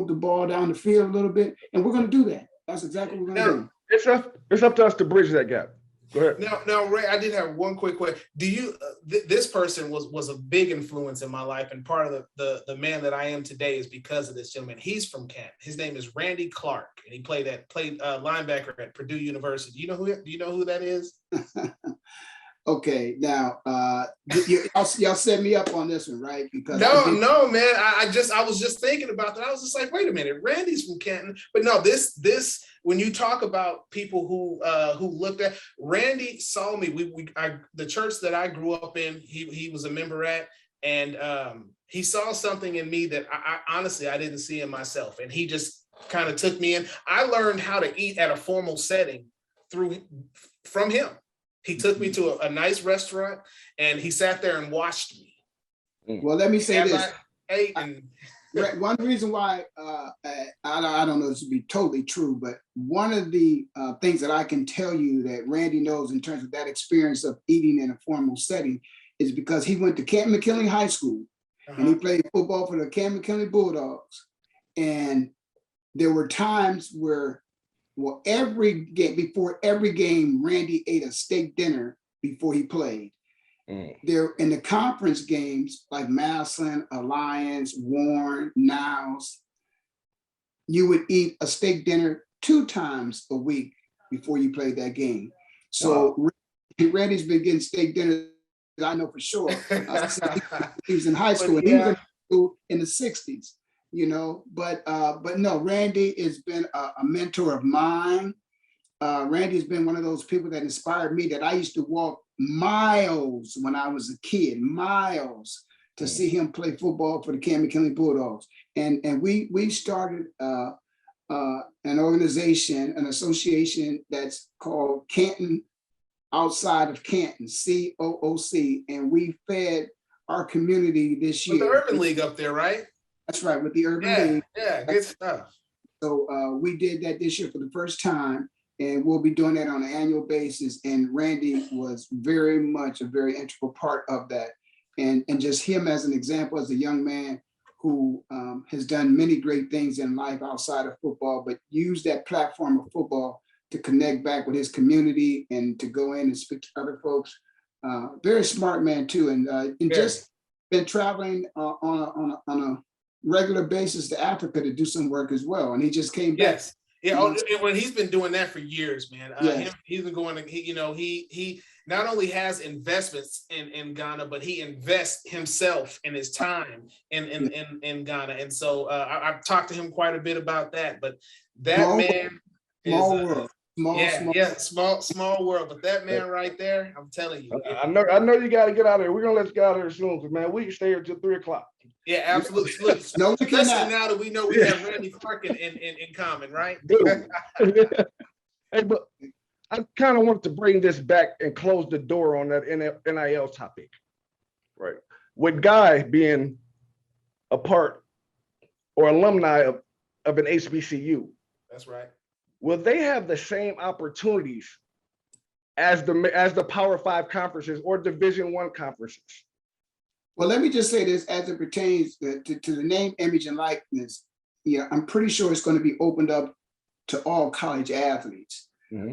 the ball down the field a little bit. And we're going to do that. That's exactly what we're going to do. It's up to us to bridge that gap. Go ahead. Now, Ray, I did have one quick question. Do you? This person was a big influence in my life, and part of the man that I am today is because of this gentleman. He's from Canton. His name is Randy Clark, and he played linebacker at Purdue University. Do you know who that is? Okay, now y'all set me up on this one, right? Because no, man. I was just thinking about that. I was just like, wait a minute, Randy's from Canton, but no, this when you talk about people who looked at Randy, saw me. The church that I grew up in, he was a member at, and he saw something in me that I honestly I didn't see in myself, and he just kind of took me in. I learned how to eat at a formal setting from him. He took me to a nice restaurant, and he sat there and watched me. Well, let me say this. One reason why I don't know this to be totally true, but one of the things that I can tell you that Randy knows in terms of that experience of eating in a formal setting is because he went to Canton McKinley High School, and he played football for the Canton McKinley Bulldogs. And there were times where, well, before every game, Randy ate a steak dinner before he played. There in the conference games like Madison, Alliance, Warren, Niles, you would eat a steak dinner 2 times a week before you played that game. So Randy's been getting steak dinners, I know for sure. He was in high school, and he was in school in the 60s. You know, but no, Randy has been a mentor of mine. Randy's been one of those people that inspired me, that I used to walk miles when I was a kid, miles to see him play football for the Canton McKinley Bulldogs. And we started an organization, an association that's called Canton Outside of Canton, COOC, and we fed our community this year. With the Urban League up there, right? That's right, with the Urban League. Yeah, good stuff. So we did that this year for the first time, and we'll be doing that on an annual basis. And Randy was very much a very integral part of that. And just him as an example, as a young man who has done many great things in life outside of football, but used that platform of football to connect back with his community and to go in and speak to other folks. Very smart man too, and just been traveling on a regular basis to Africa to do some work as well, and he just came back. Yes, yeah. Well, he's been doing that for years, man. He's been going. He not only has investments in Ghana, but he invests himself and his time in Ghana, and so I've talked to him quite a bit about that. But that man is small world. But that man right there, I'm telling you. I know you got to get out of here. We're gonna let you get out of here soon, because man, we can stay here till 3 o'clock. Yeah, absolutely. Look, no, especially now that we know we have Randy Clark in common, right? Hey, but I kind of wanted to bring this back and close the door on that NIL topic, right? With Guy being a part or alumni of an HBCU, That's right. Will they have the same opportunities as the Power Five conferences or Division I conferences? Well, let me just say this as it pertains to the name, image, and likeness. Yeah, I'm pretty sure it's going to be opened up to all college athletes.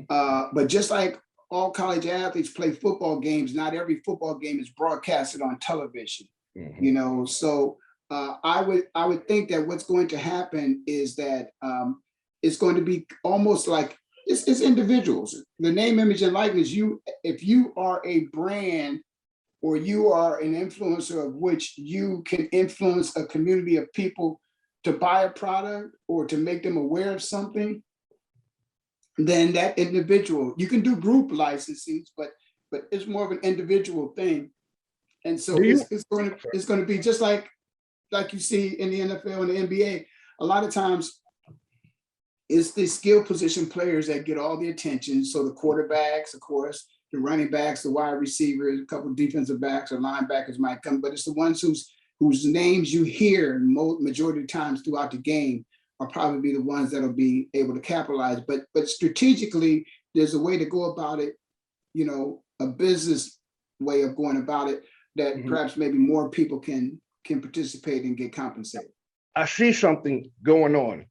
But just like all college athletes play football games, not every football game is broadcasted on television. You know, so I would think that what's going to happen is that it's going to be almost like it's individuals. The name, image, and likeness. If you are a brand or you are an influencer of which you can influence a community of people to buy a product or to make them aware of something, then that individual, you can do group licensing, but it's more of an individual thing. And so it's going to be just like you see in the NFL and the NBA. A lot of times it's the skill position players that get all the attention. So the quarterbacks, of course, the running backs, the wide receivers, a couple of defensive backs or linebackers might come, but it's the ones whose names you hear majority of the times throughout the game are probably be the ones that'll be able to capitalize. But strategically, there's a way to go about it, you know, a business way of going about it that perhaps maybe more people can participate and get compensated. I see something going on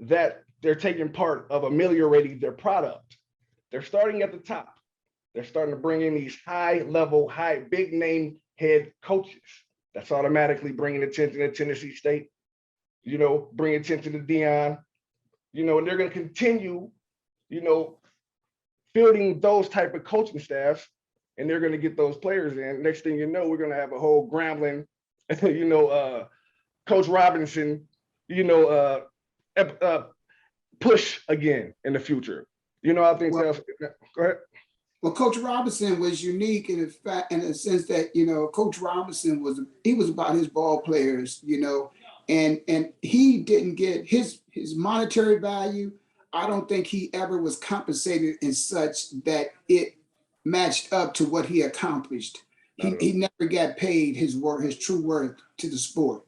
that they're taking part of ameliorating their product. They're starting at the top. They're starting to bring in these high-level, big name head coaches. That's automatically bringing attention to Tennessee State, you know, bring attention to Deion, you know, and they're going to continue, you know, fielding those type of coaching staffs, and they're going to get those players in. Next thing you know, we're going to have a whole Grambling, you know, Coach Robinson, you know, push again in the future. You know, I think go ahead. Well, Coach Robinson was unique in the sense that, you know, Coach Robinson was about his ball players, you know, and he didn't get his monetary value. I don't think he ever was compensated in such that it matched up to what he accomplished. He never got paid his true worth to the sport.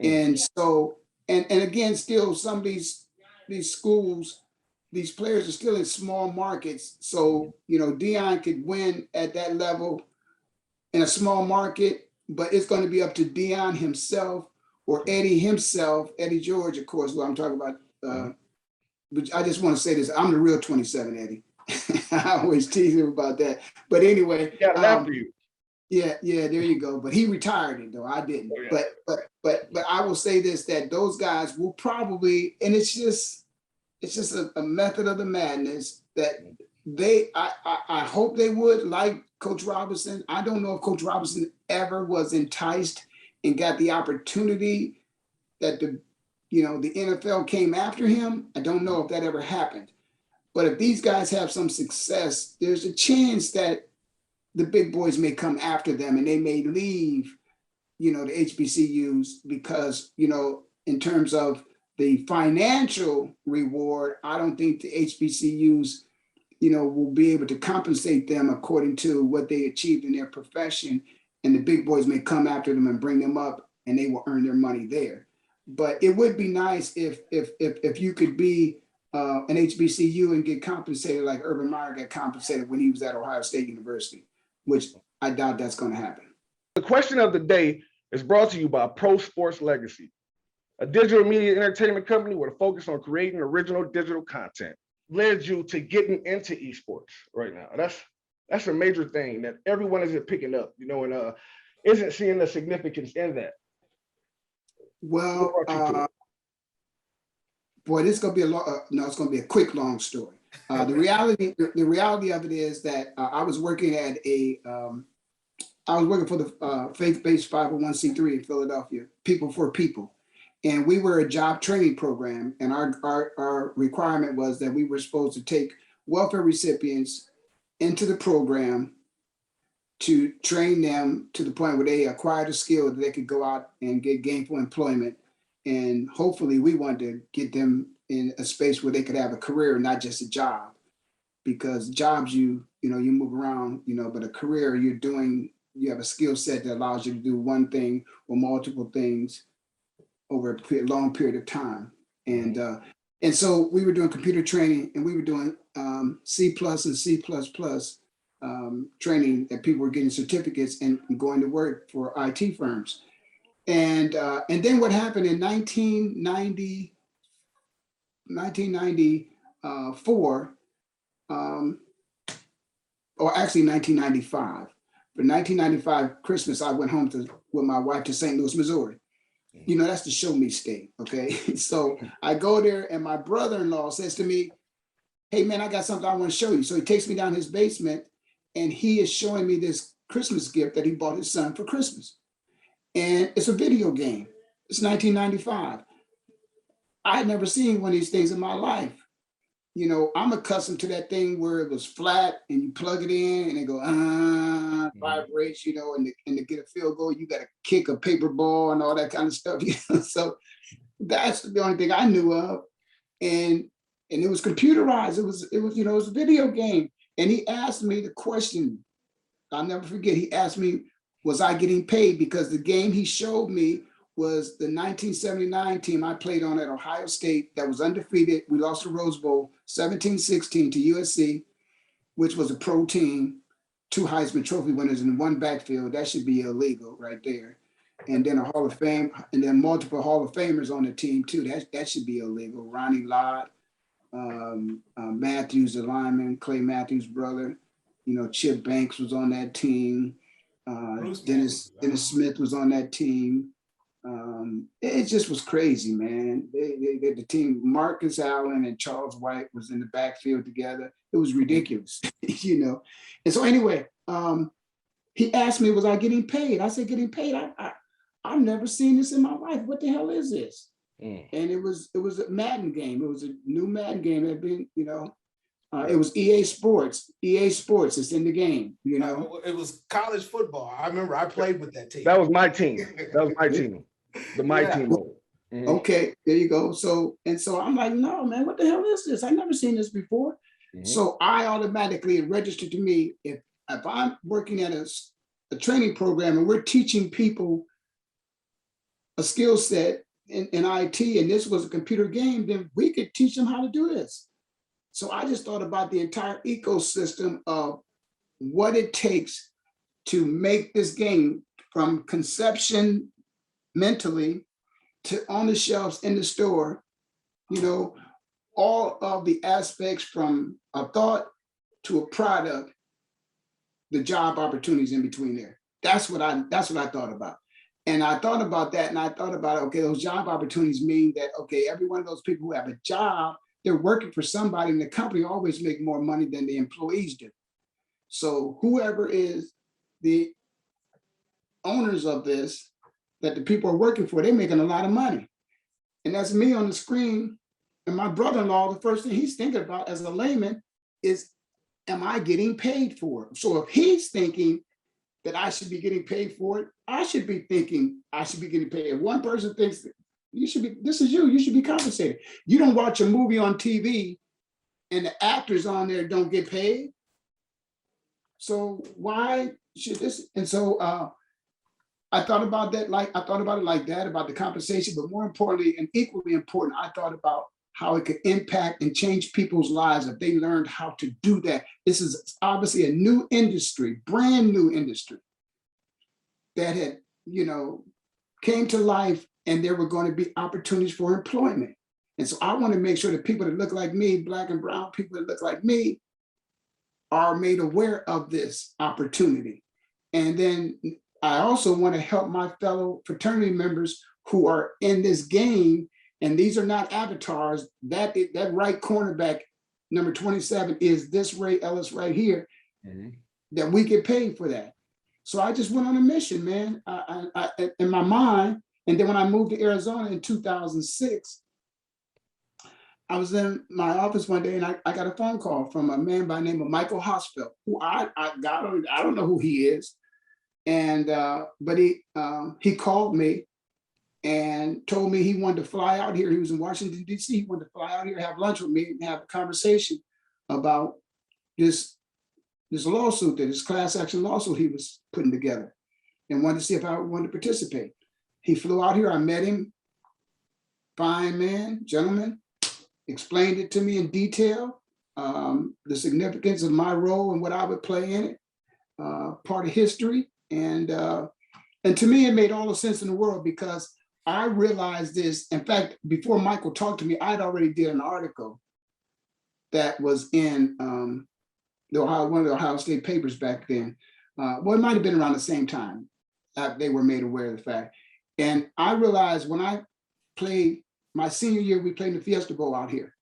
And so, and again, still some of these schools, these players are still in small markets. So, you know, Deion could win at that level in a small market, but it's going to be up to Deion himself or Eddie himself, Eddie George, of course, what I'm talking about. But I just want to say this, I'm the real 27, Eddie. I always tease him about that. But anyway. Got it after you. Yeah, there you go. But he retired it though. I didn't. Oh, yeah. But I will say this, that those guys will probably, and it's just a method of the madness that I hope they would, like Coach Robinson. I don't know if Coach Robinson ever was enticed and got the opportunity that the NFL came after him. I don't know if that ever happened. But if these guys have some success, there's a chance that the big boys may come after them and they may leave, you know, the HBCUs because, you know, in terms of the financial reward, I don't think the HBCUs, you know, will be able to compensate them according to what they achieved in their profession. And the big boys may come after them and bring them up and they will earn their money there. But it would be nice if you could be an HBCU and get compensated like Urban Meyer got compensated when he was at Ohio State University, which I doubt that's going to happen. The question of the day is brought to you by Pro Sports Legacy, a digital media entertainment company with a focus on creating original digital content. Led you to getting into esports right now. That's a major thing that everyone isn't picking up, you know, and isn't seeing the significance in that. Well, boy, this is going to be it's going to be a quick, long story. The reality of it is that I was working at for the faith-based 501c3 in Philadelphia, People for People. And we were a job training program. And our requirement was that we were supposed to take welfare recipients into the program to train them to the point where they acquired a skill that they could go out and get gainful employment. And hopefully we wanted to get them in a space where they could have a career, not just a job. Because jobs, you move around, you know, but a career you have a skill set that allows you to do one thing or multiple things over a long period of time. And And so we were doing computer training, and we were doing C plus and C plus plus training that people were getting certificates and going to work for IT firms. And then what happened in 1994, or actually 1995. For 1995 Christmas, I went home with my wife to St. Louis, Missouri. You know, that's the show me state, okay? So I go there, and my brother-in-law says to me, hey man, I got something I want to show you. So he takes me down his basement, and he is showing me this Christmas gift that he bought his son for Christmas. And it's a video game. It's 1995. I had never seen one of these things in my life. You know, I'm accustomed to that thing where it was flat and you plug it in and it go, vibrates, you know, and to get a field goal, you got to kick a paper ball and all that kind of stuff. You know? So that's the only thing I knew of. And it was computerized. It was, you know, it was a video game. And he asked me the question, I'll never forget. He asked me, was I getting paid? Because the game he showed me was the 1979 team I played on at Ohio State that was undefeated. We lost the Rose Bowl 17-16 to USC, which was a pro team, 2 Heisman Trophy winners in one backfield. That should be illegal right there. And then a Hall of Fame, and then multiple Hall of Famers on the team too. That should be illegal. Ronnie Lott, Matthews, the lineman, Clay Matthews' brother. You know, Chip Banks was on that team. Dennis Smith was on that team. It just was crazy, man. The team, Marcus Allen and Charles White was in the backfield together. It was ridiculous, you know. And so anyway, he asked me, was I getting paid? I said, getting paid? I've never seen this in my life. What the hell is this? And it was a Madden game. It was a new Madden game that had been, you know, it was EA Sports. EA Sports is in the game, you know. It was college football. I remember I played with that team. That was my team. That was my team. The my team. Okay, there you go. So I'm like, no, man, what the hell is this? I've never seen this before. So I automatically registered to me, if I'm working at a training program and we're teaching people a skill set in IT, and this was a computer game, then we could teach them how to do this. So I just thought about the entire ecosystem of what it takes to make this game from conception mentally to on the shelves in the store, you know, all of the aspects from a thought to a product, the job opportunities in between there. That's what I thought about. And I thought about that, and I thought about, okay, those job opportunities mean that, okay, every one of those people who have a job, they're working for somebody, and the company always make more money than the employees do. So whoever is the owners of this, that the people are working for, they're making a lot of money. And that's me on the screen. And my brother-in-law, the first thing he's thinking about as a layman is, am I getting paid for it? So if he's thinking that I should be getting paid for it, I should be thinking I should be getting paid. If one person thinks you should be, this is you should be compensated. You don't watch a movie on TV and the actors on there don't get paid. So why should this? And so I thought about that, I thought about it like that, about the compensation, but more importantly and equally important, I thought about how it could impact and change people's lives if they learned how to do that. This is obviously a new industry, brand new industry that had, you know, came to life, and there were going to be opportunities for employment. And so I want to make sure that people that look like me, Black and brown people that look like me, are made aware of this opportunity. And then I also want to help my fellow fraternity members who are in this game. And these are not avatars. That right cornerback, number 27, is this Ray Ellis right here, that we get paid for that. So I just went on a mission, man, I in my mind. And then when I moved to Arizona in 2006, I was in my office one day, and I got a phone call from a man by the name of Michael Hosfeld, who I don't know who he is. And but he called me and told me he wanted to fly out here. He was in Washington, D.C. He wanted to fly out here, have lunch with me, and have a conversation about this lawsuit, this class action lawsuit he was putting together, and wanted to see if I wanted to participate. He flew out here. I met him. Fine man, gentleman. explained it to me in detail, the significance of my role and what I would play in it, part of history. And to me, it made all the sense in the world because I realized this. In fact, before Michael talked to me, I'd already did an article that was in one of the Ohio State papers back then. Well, it might have been around the same time they were made aware of the fact. And I realized when I played my senior year, we played in the Fiesta Bowl out here.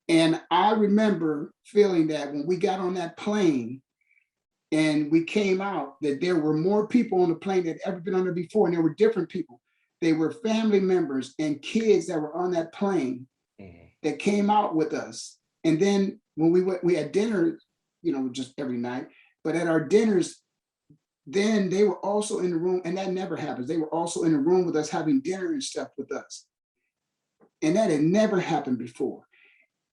And I remember feeling that when we got on that plane and we came out, that there were more people on the plane that had ever been on there before. And there were different people. They were family members and kids that were on that plane that came out with us. And then when we went, we had dinner, just every night. But at our dinners, then they were also in the room, and that never happens. They were also in the room with us having dinner and stuff with us. And that had never happened before.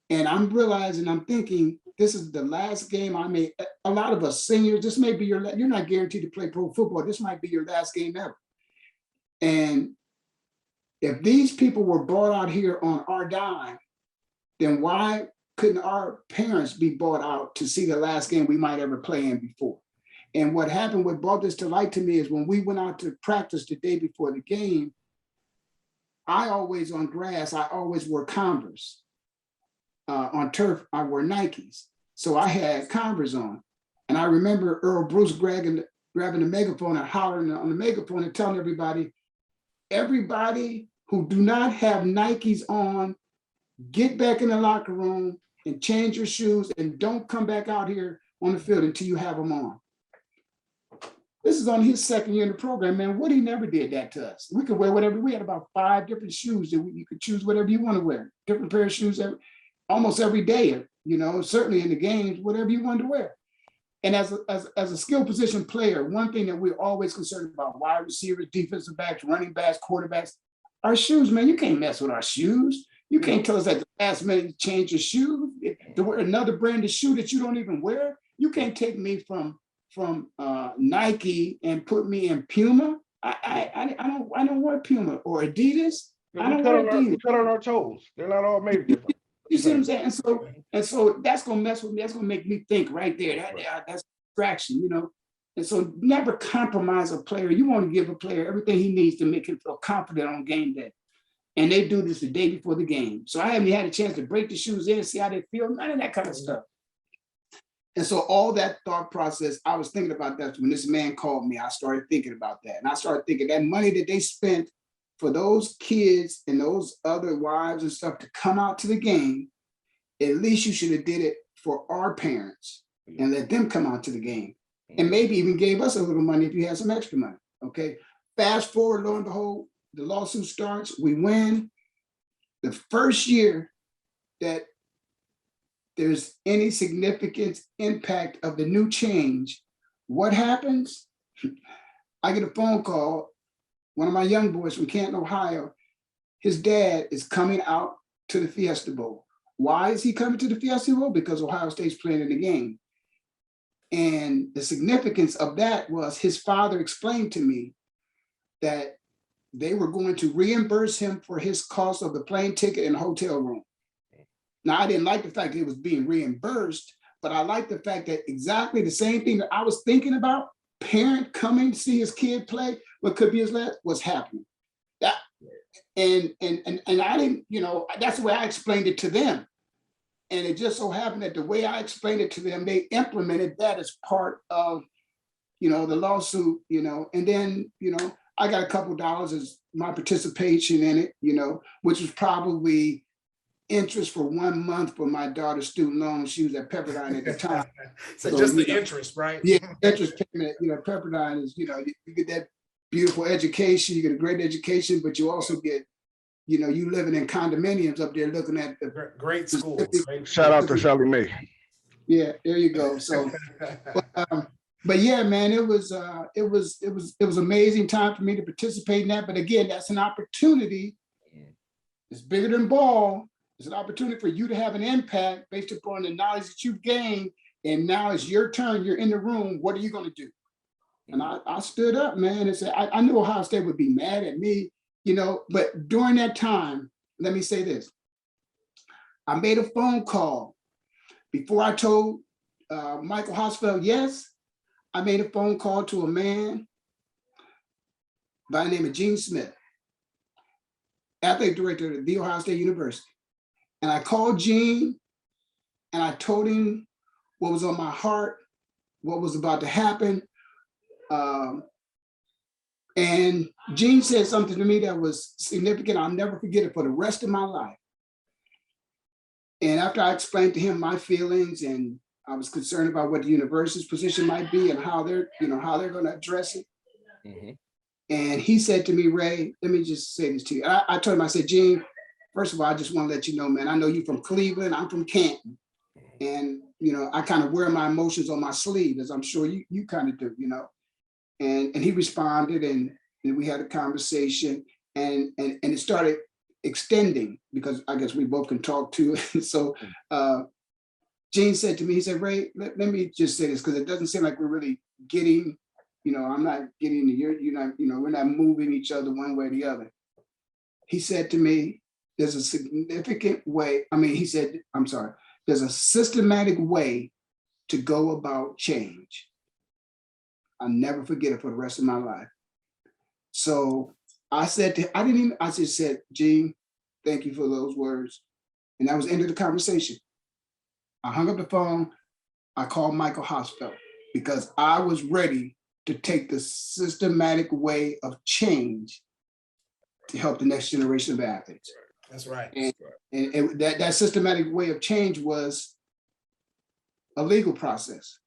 And I'm realizing, I'm thinking, this is the last game I made. A lot of us seniors, this may be you're not guaranteed to play pro football. This might be your last game ever. And if these people were brought out here on our dime, then why couldn't our parents be brought out to see the last game we might ever play in before? And what happened, what brought this to light to me is when we went out to practice the day before the game, I always on grass, I always wore Converse. On turf, I wore Nikes. So I had Converse on. And I remember Earl Bruce grabbing the megaphone and hollering on the megaphone and telling everybody who do not have Nikes on, get back in the locker room and change your shoes and don't come back out here on the field until you have them on. This is on his second year in the program, man. Woody never did that to us. We could wear whatever. We had about 5 different shoes that you could choose whatever you want to wear. Different pair of shoes almost every day, certainly in the games, whatever you wanted to wear. And as a skill position player, one thing that we're always concerned about, wide receivers, defensive backs, running backs, quarterbacks, our shoes, man, you can't mess with our shoes. You can't tell us at the last minute to change your shoe, to wear another brand of shoe that you don't even wear. You can't take me from Nike and put me in Puma. I don't wear Puma or Adidas. I don't wear Adidas. We cut on our toes. They're not all made different. You see what I'm saying? And so that's gonna mess with me. That's gonna make me think right there. That's distraction, And so never compromise a player. You want to give a player everything he needs to make him feel confident on game day. And they do this the day before the game. So I haven't had a chance to break the shoes in and see how they feel, none of that kind of stuff. And so all that thought process, I was thinking about that when this man called me. I started thinking about that. And I started thinking that money that they spent for those kids and those other wives and stuff to come out to the game, at least you should have did it for our parents and let them come out to the game. And maybe even gave us a little money if you had some extra money, okay? Fast forward, lo and behold, the lawsuit starts, we win. The first year that there's any significant impact of the new change, what happens? I get a phone call. One of my young boys from Canton, Ohio, his dad is coming out to the Fiesta Bowl. Why is he coming to the Fiesta Bowl? Because Ohio State's playing in the game. And the significance of that was his father explained to me that they were going to reimburse him for his cost of the plane ticket and hotel room. Now, I didn't like the fact that it was being reimbursed, but I like the fact that exactly the same thing that I was thinking about, parent coming to see his kid play, what could be his last, was happening. That, and I didn't, that's the way I explained it to them. And it just so happened that the way I explained it to them, they implemented that as part of, the lawsuit, and then, I got a couple dollars as my participation in it, which was probably interest for 1 month for my daughter's student loan. She was at Pepperdine at the time. So just the interest, right? Yeah, interest payment, Pepperdine is, you get that beautiful education, you get a great education, but you also get, you living in condominiums up there looking at the great schools. Shout out to Sally Mae. Yeah, there you go. So, but yeah, man, it was amazing time for me to participate in that. But again, that's an opportunity. It's bigger than ball. It's an opportunity for you to have an impact based upon the knowledge that you've gained. And now it's your turn. You're in the room. What are you going to do? And I stood up, man, and said, I knew Ohio State would be mad at me, but during that time, let me say this. I made a phone call. Before I told Michael Hosfeld yes, I made a phone call to a man by the name of Gene Smith, athletic director at The Ohio State University. And I called Gene and I told him what was on my heart, what was about to happen. And Gene said something to me that was significant. I'll never forget it for the rest of my life. And after I explained to him my feelings, and I was concerned about what the university's position might be and how they're going to address it. Mhm. And he said to me, Ray, let me just say this to you. I told him, I said, Gene, first of all, I just want to let you know, man, I know you from Cleveland, I'm from Canton. And, I kind of wear my emotions on my sleeve, as I'm sure you kind of do, And he responded, and we had a conversation, and it started extending, because I guess we both can talk too. So Gene said to me, he said, Ray, let me just say this, because it doesn't seem like we're really getting, I'm not getting you're not, we're not moving each other one way or the other. He said to me, there's a significant way. There's a systematic way to go about change. I'll never forget it for the rest of my life. So I said, I just said, Gene, thank you for those words. And that was the end of the conversation. I hung up the phone. I called Michael Hosfeld because I was ready to take the systematic way of change to help the next generation of athletes. That's right. And that systematic way of change was a legal process.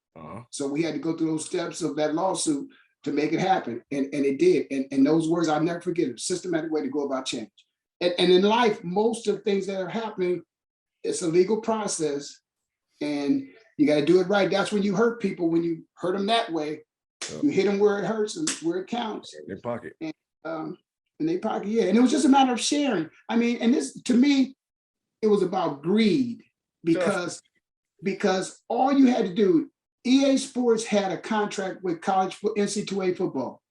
So we had to go through those steps of that lawsuit to make it happen. And it did. And those words, I'll never forget it. Systematic way to go about change. And in life, most of the things that are happening, it's a legal process. And you got to do it right. That's when you hurt people. When you hurt them that way, you hit them where it hurts and where it counts. In their pocket. And in their pocket, yeah. And it was just a matter of sharing. I mean, and this, to me, it was about greed, because all you had to do, EA Sports had a contract with college NCAA football.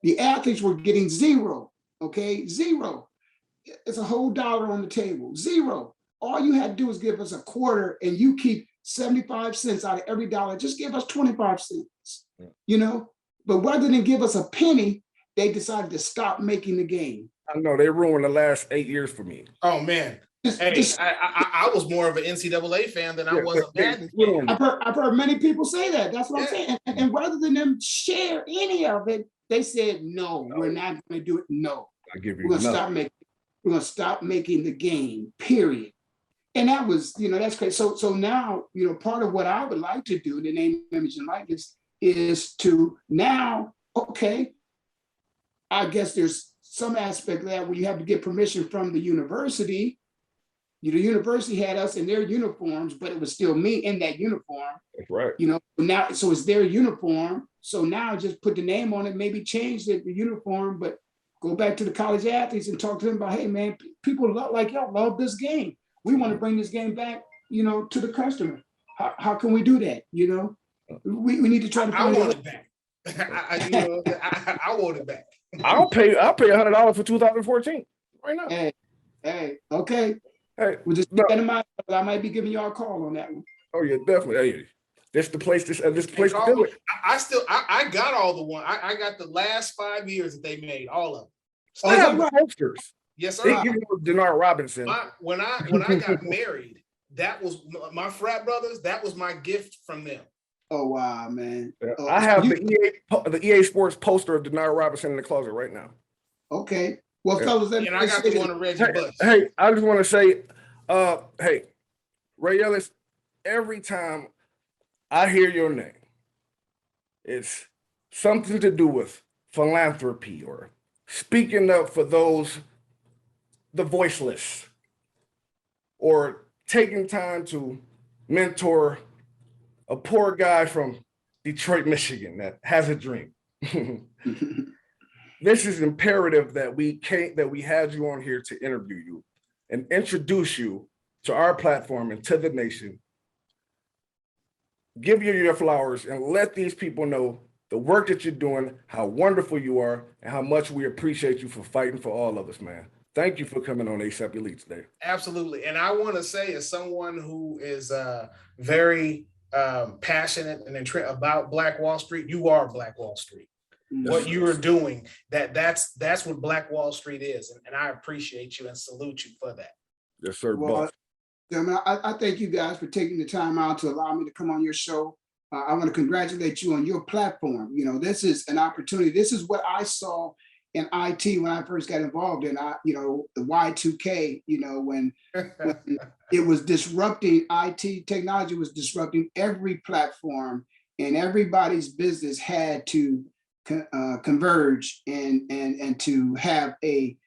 The athletes were getting zero, okay? Zero. It's a whole dollar on the table, zero. All you had to do is give us a quarter, and you keep 75 cents out of every dollar. Just give us 25 cents, But rather than give us a penny, they decided to stop making the game. I know, they ruined the last 8 years for me. Oh, man. I was more of an NCAA fan than I was a Madden fan. I've heard many people say that. That's what I'm saying. And rather than them share any of it, they said, no, we're not going to do it. No, we're going to stop making the game, period. And that was, that's great. So now, part of what I would like to do, the name, image, and likeness, is to now, okay, I guess there's some aspect of that where you have to get permission from the university. The university had us in their uniforms, but it was still me in that uniform. That's right. Now, so it's their uniform. So now just put the name on it, maybe change the uniform, but go back to the college athletes and talk to them about, hey, man, people like y'all love this game. We want to bring this game back, to the customer. How can we do that? We need to try to find I want it back. I want it back. I'll pay $100 for 2014 right now. Hey, okay. Hey, we'll just keep that in mind. I might be giving y'all a call on that one. Oh yeah, definitely. Hey, this the place. This place to do it. I got all the one. I got the last 5 years that they made, all of them. I have the posters. Yes, sir. They give you Denard Robinson. When I got married, that was my frat brothers. That was my gift from them. Oh wow, man! I have the EA Sports poster of Denard Robinson in the closet right now. Okay. Well, fellas, and I got the one of Reggie Bush. Hey, I just want to say, hey, Ray Ellis, every time I hear your name, it's something to do with philanthropy or speaking up for the voiceless, or taking time to mentor a poor guy from Detroit, Michigan that has a dream. This is imperative that we had you on here to interview you and introduce you to our platform and to the nation. Give you your flowers and let these people know the work that you're doing, how wonderful you are, and how much we appreciate you for fighting for all of us, man. Thank you for coming on ASAP Elite today. Absolutely. And I want to say, as someone who is very passionate and about Black Wall Street, you are Black Wall Street. What you are doing, that's what Black Wall Street is. And I appreciate you and salute you for that. Yes, sir. Well, gentlemen, I thank you guys for taking the time out to allow me to come on your show. I want to congratulate you on your platform. You know, this is an opportunity. This is what I saw in IT when I first got involved in, the Y2K, when it was disrupting IT, technology was disrupting every platform, and everybody's business had to converge and to have a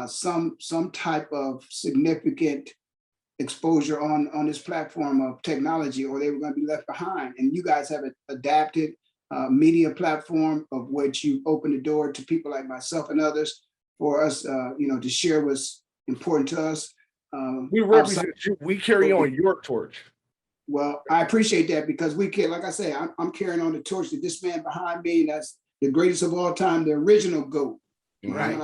some type of significant exposure on this platform of technology, or they were going to be left behind. And you guys have adapted media platform of which you opened the door to people like myself and others for us, to share what's important to us. We represent you. We carry on your torch. Well, I appreciate that, because we can, like I say, I'm carrying on the torch that this man behind me, that's the greatest of all time, the original GOAT. Right.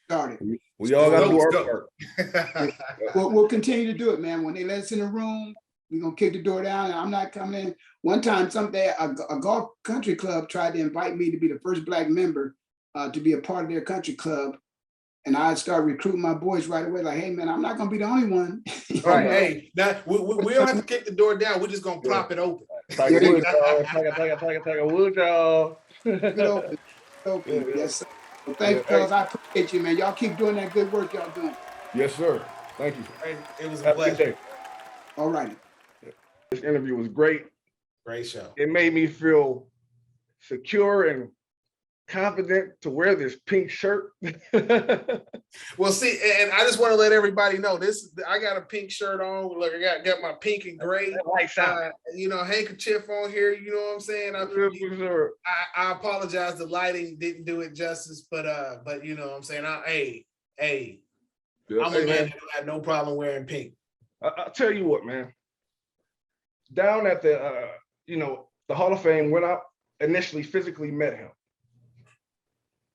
Started. We all got to do our part. We'll continue to do it, man. When they let us in the room, we're gonna kick the door down, and I'm not coming in. One time, someday, a golf country club tried to invite me to be the first Black member to be a part of their country club, and I started recruiting my boys right away. Like, hey, man, I'm not gonna be the only one. Right. Hey, now we don't have to kick the door down. We're just gonna prop it open. Tiger Woods, y'all. Tiger Woods, y'all. Open. Yes, sir. Well, thank you, fellas. I appreciate you, man. Y'all keep doing that good work y'all doing. Yes, sir. Thank you. Hey, it was a pleasure. All righty. This interview was great. Great show. It made me feel secure and confident to wear this pink shirt. Well, see, and I just want to let everybody know this. I got a pink shirt on. Look, I got my pink and gray, handkerchief on here. You know what I'm saying? I apologize. The lighting didn't do it justice, but you know what I'm saying. I'm a man who had no problem wearing pink. I'll tell you what, man. Down at the the Hall of Fame, when I initially physically met him,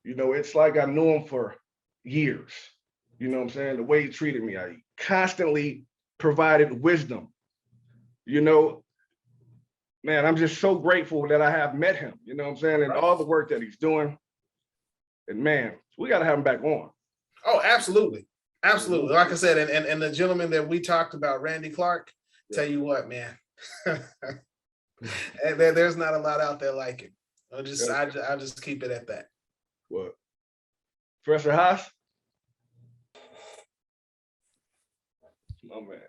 it's like I knew him for years. You know what I'm saying? The way he treated me, I constantly provided wisdom. Man, I'm just so grateful that I have met him, you know what I'm saying? And all the work that he's doing. And man, we got to have him back on. Oh, absolutely. Absolutely. Like I said, and the gentleman that we talked about, Randy Clark, tell you what, man, there's not a lot out there like him. I'll just keep it at that. What? Professor Haas? Oh, man.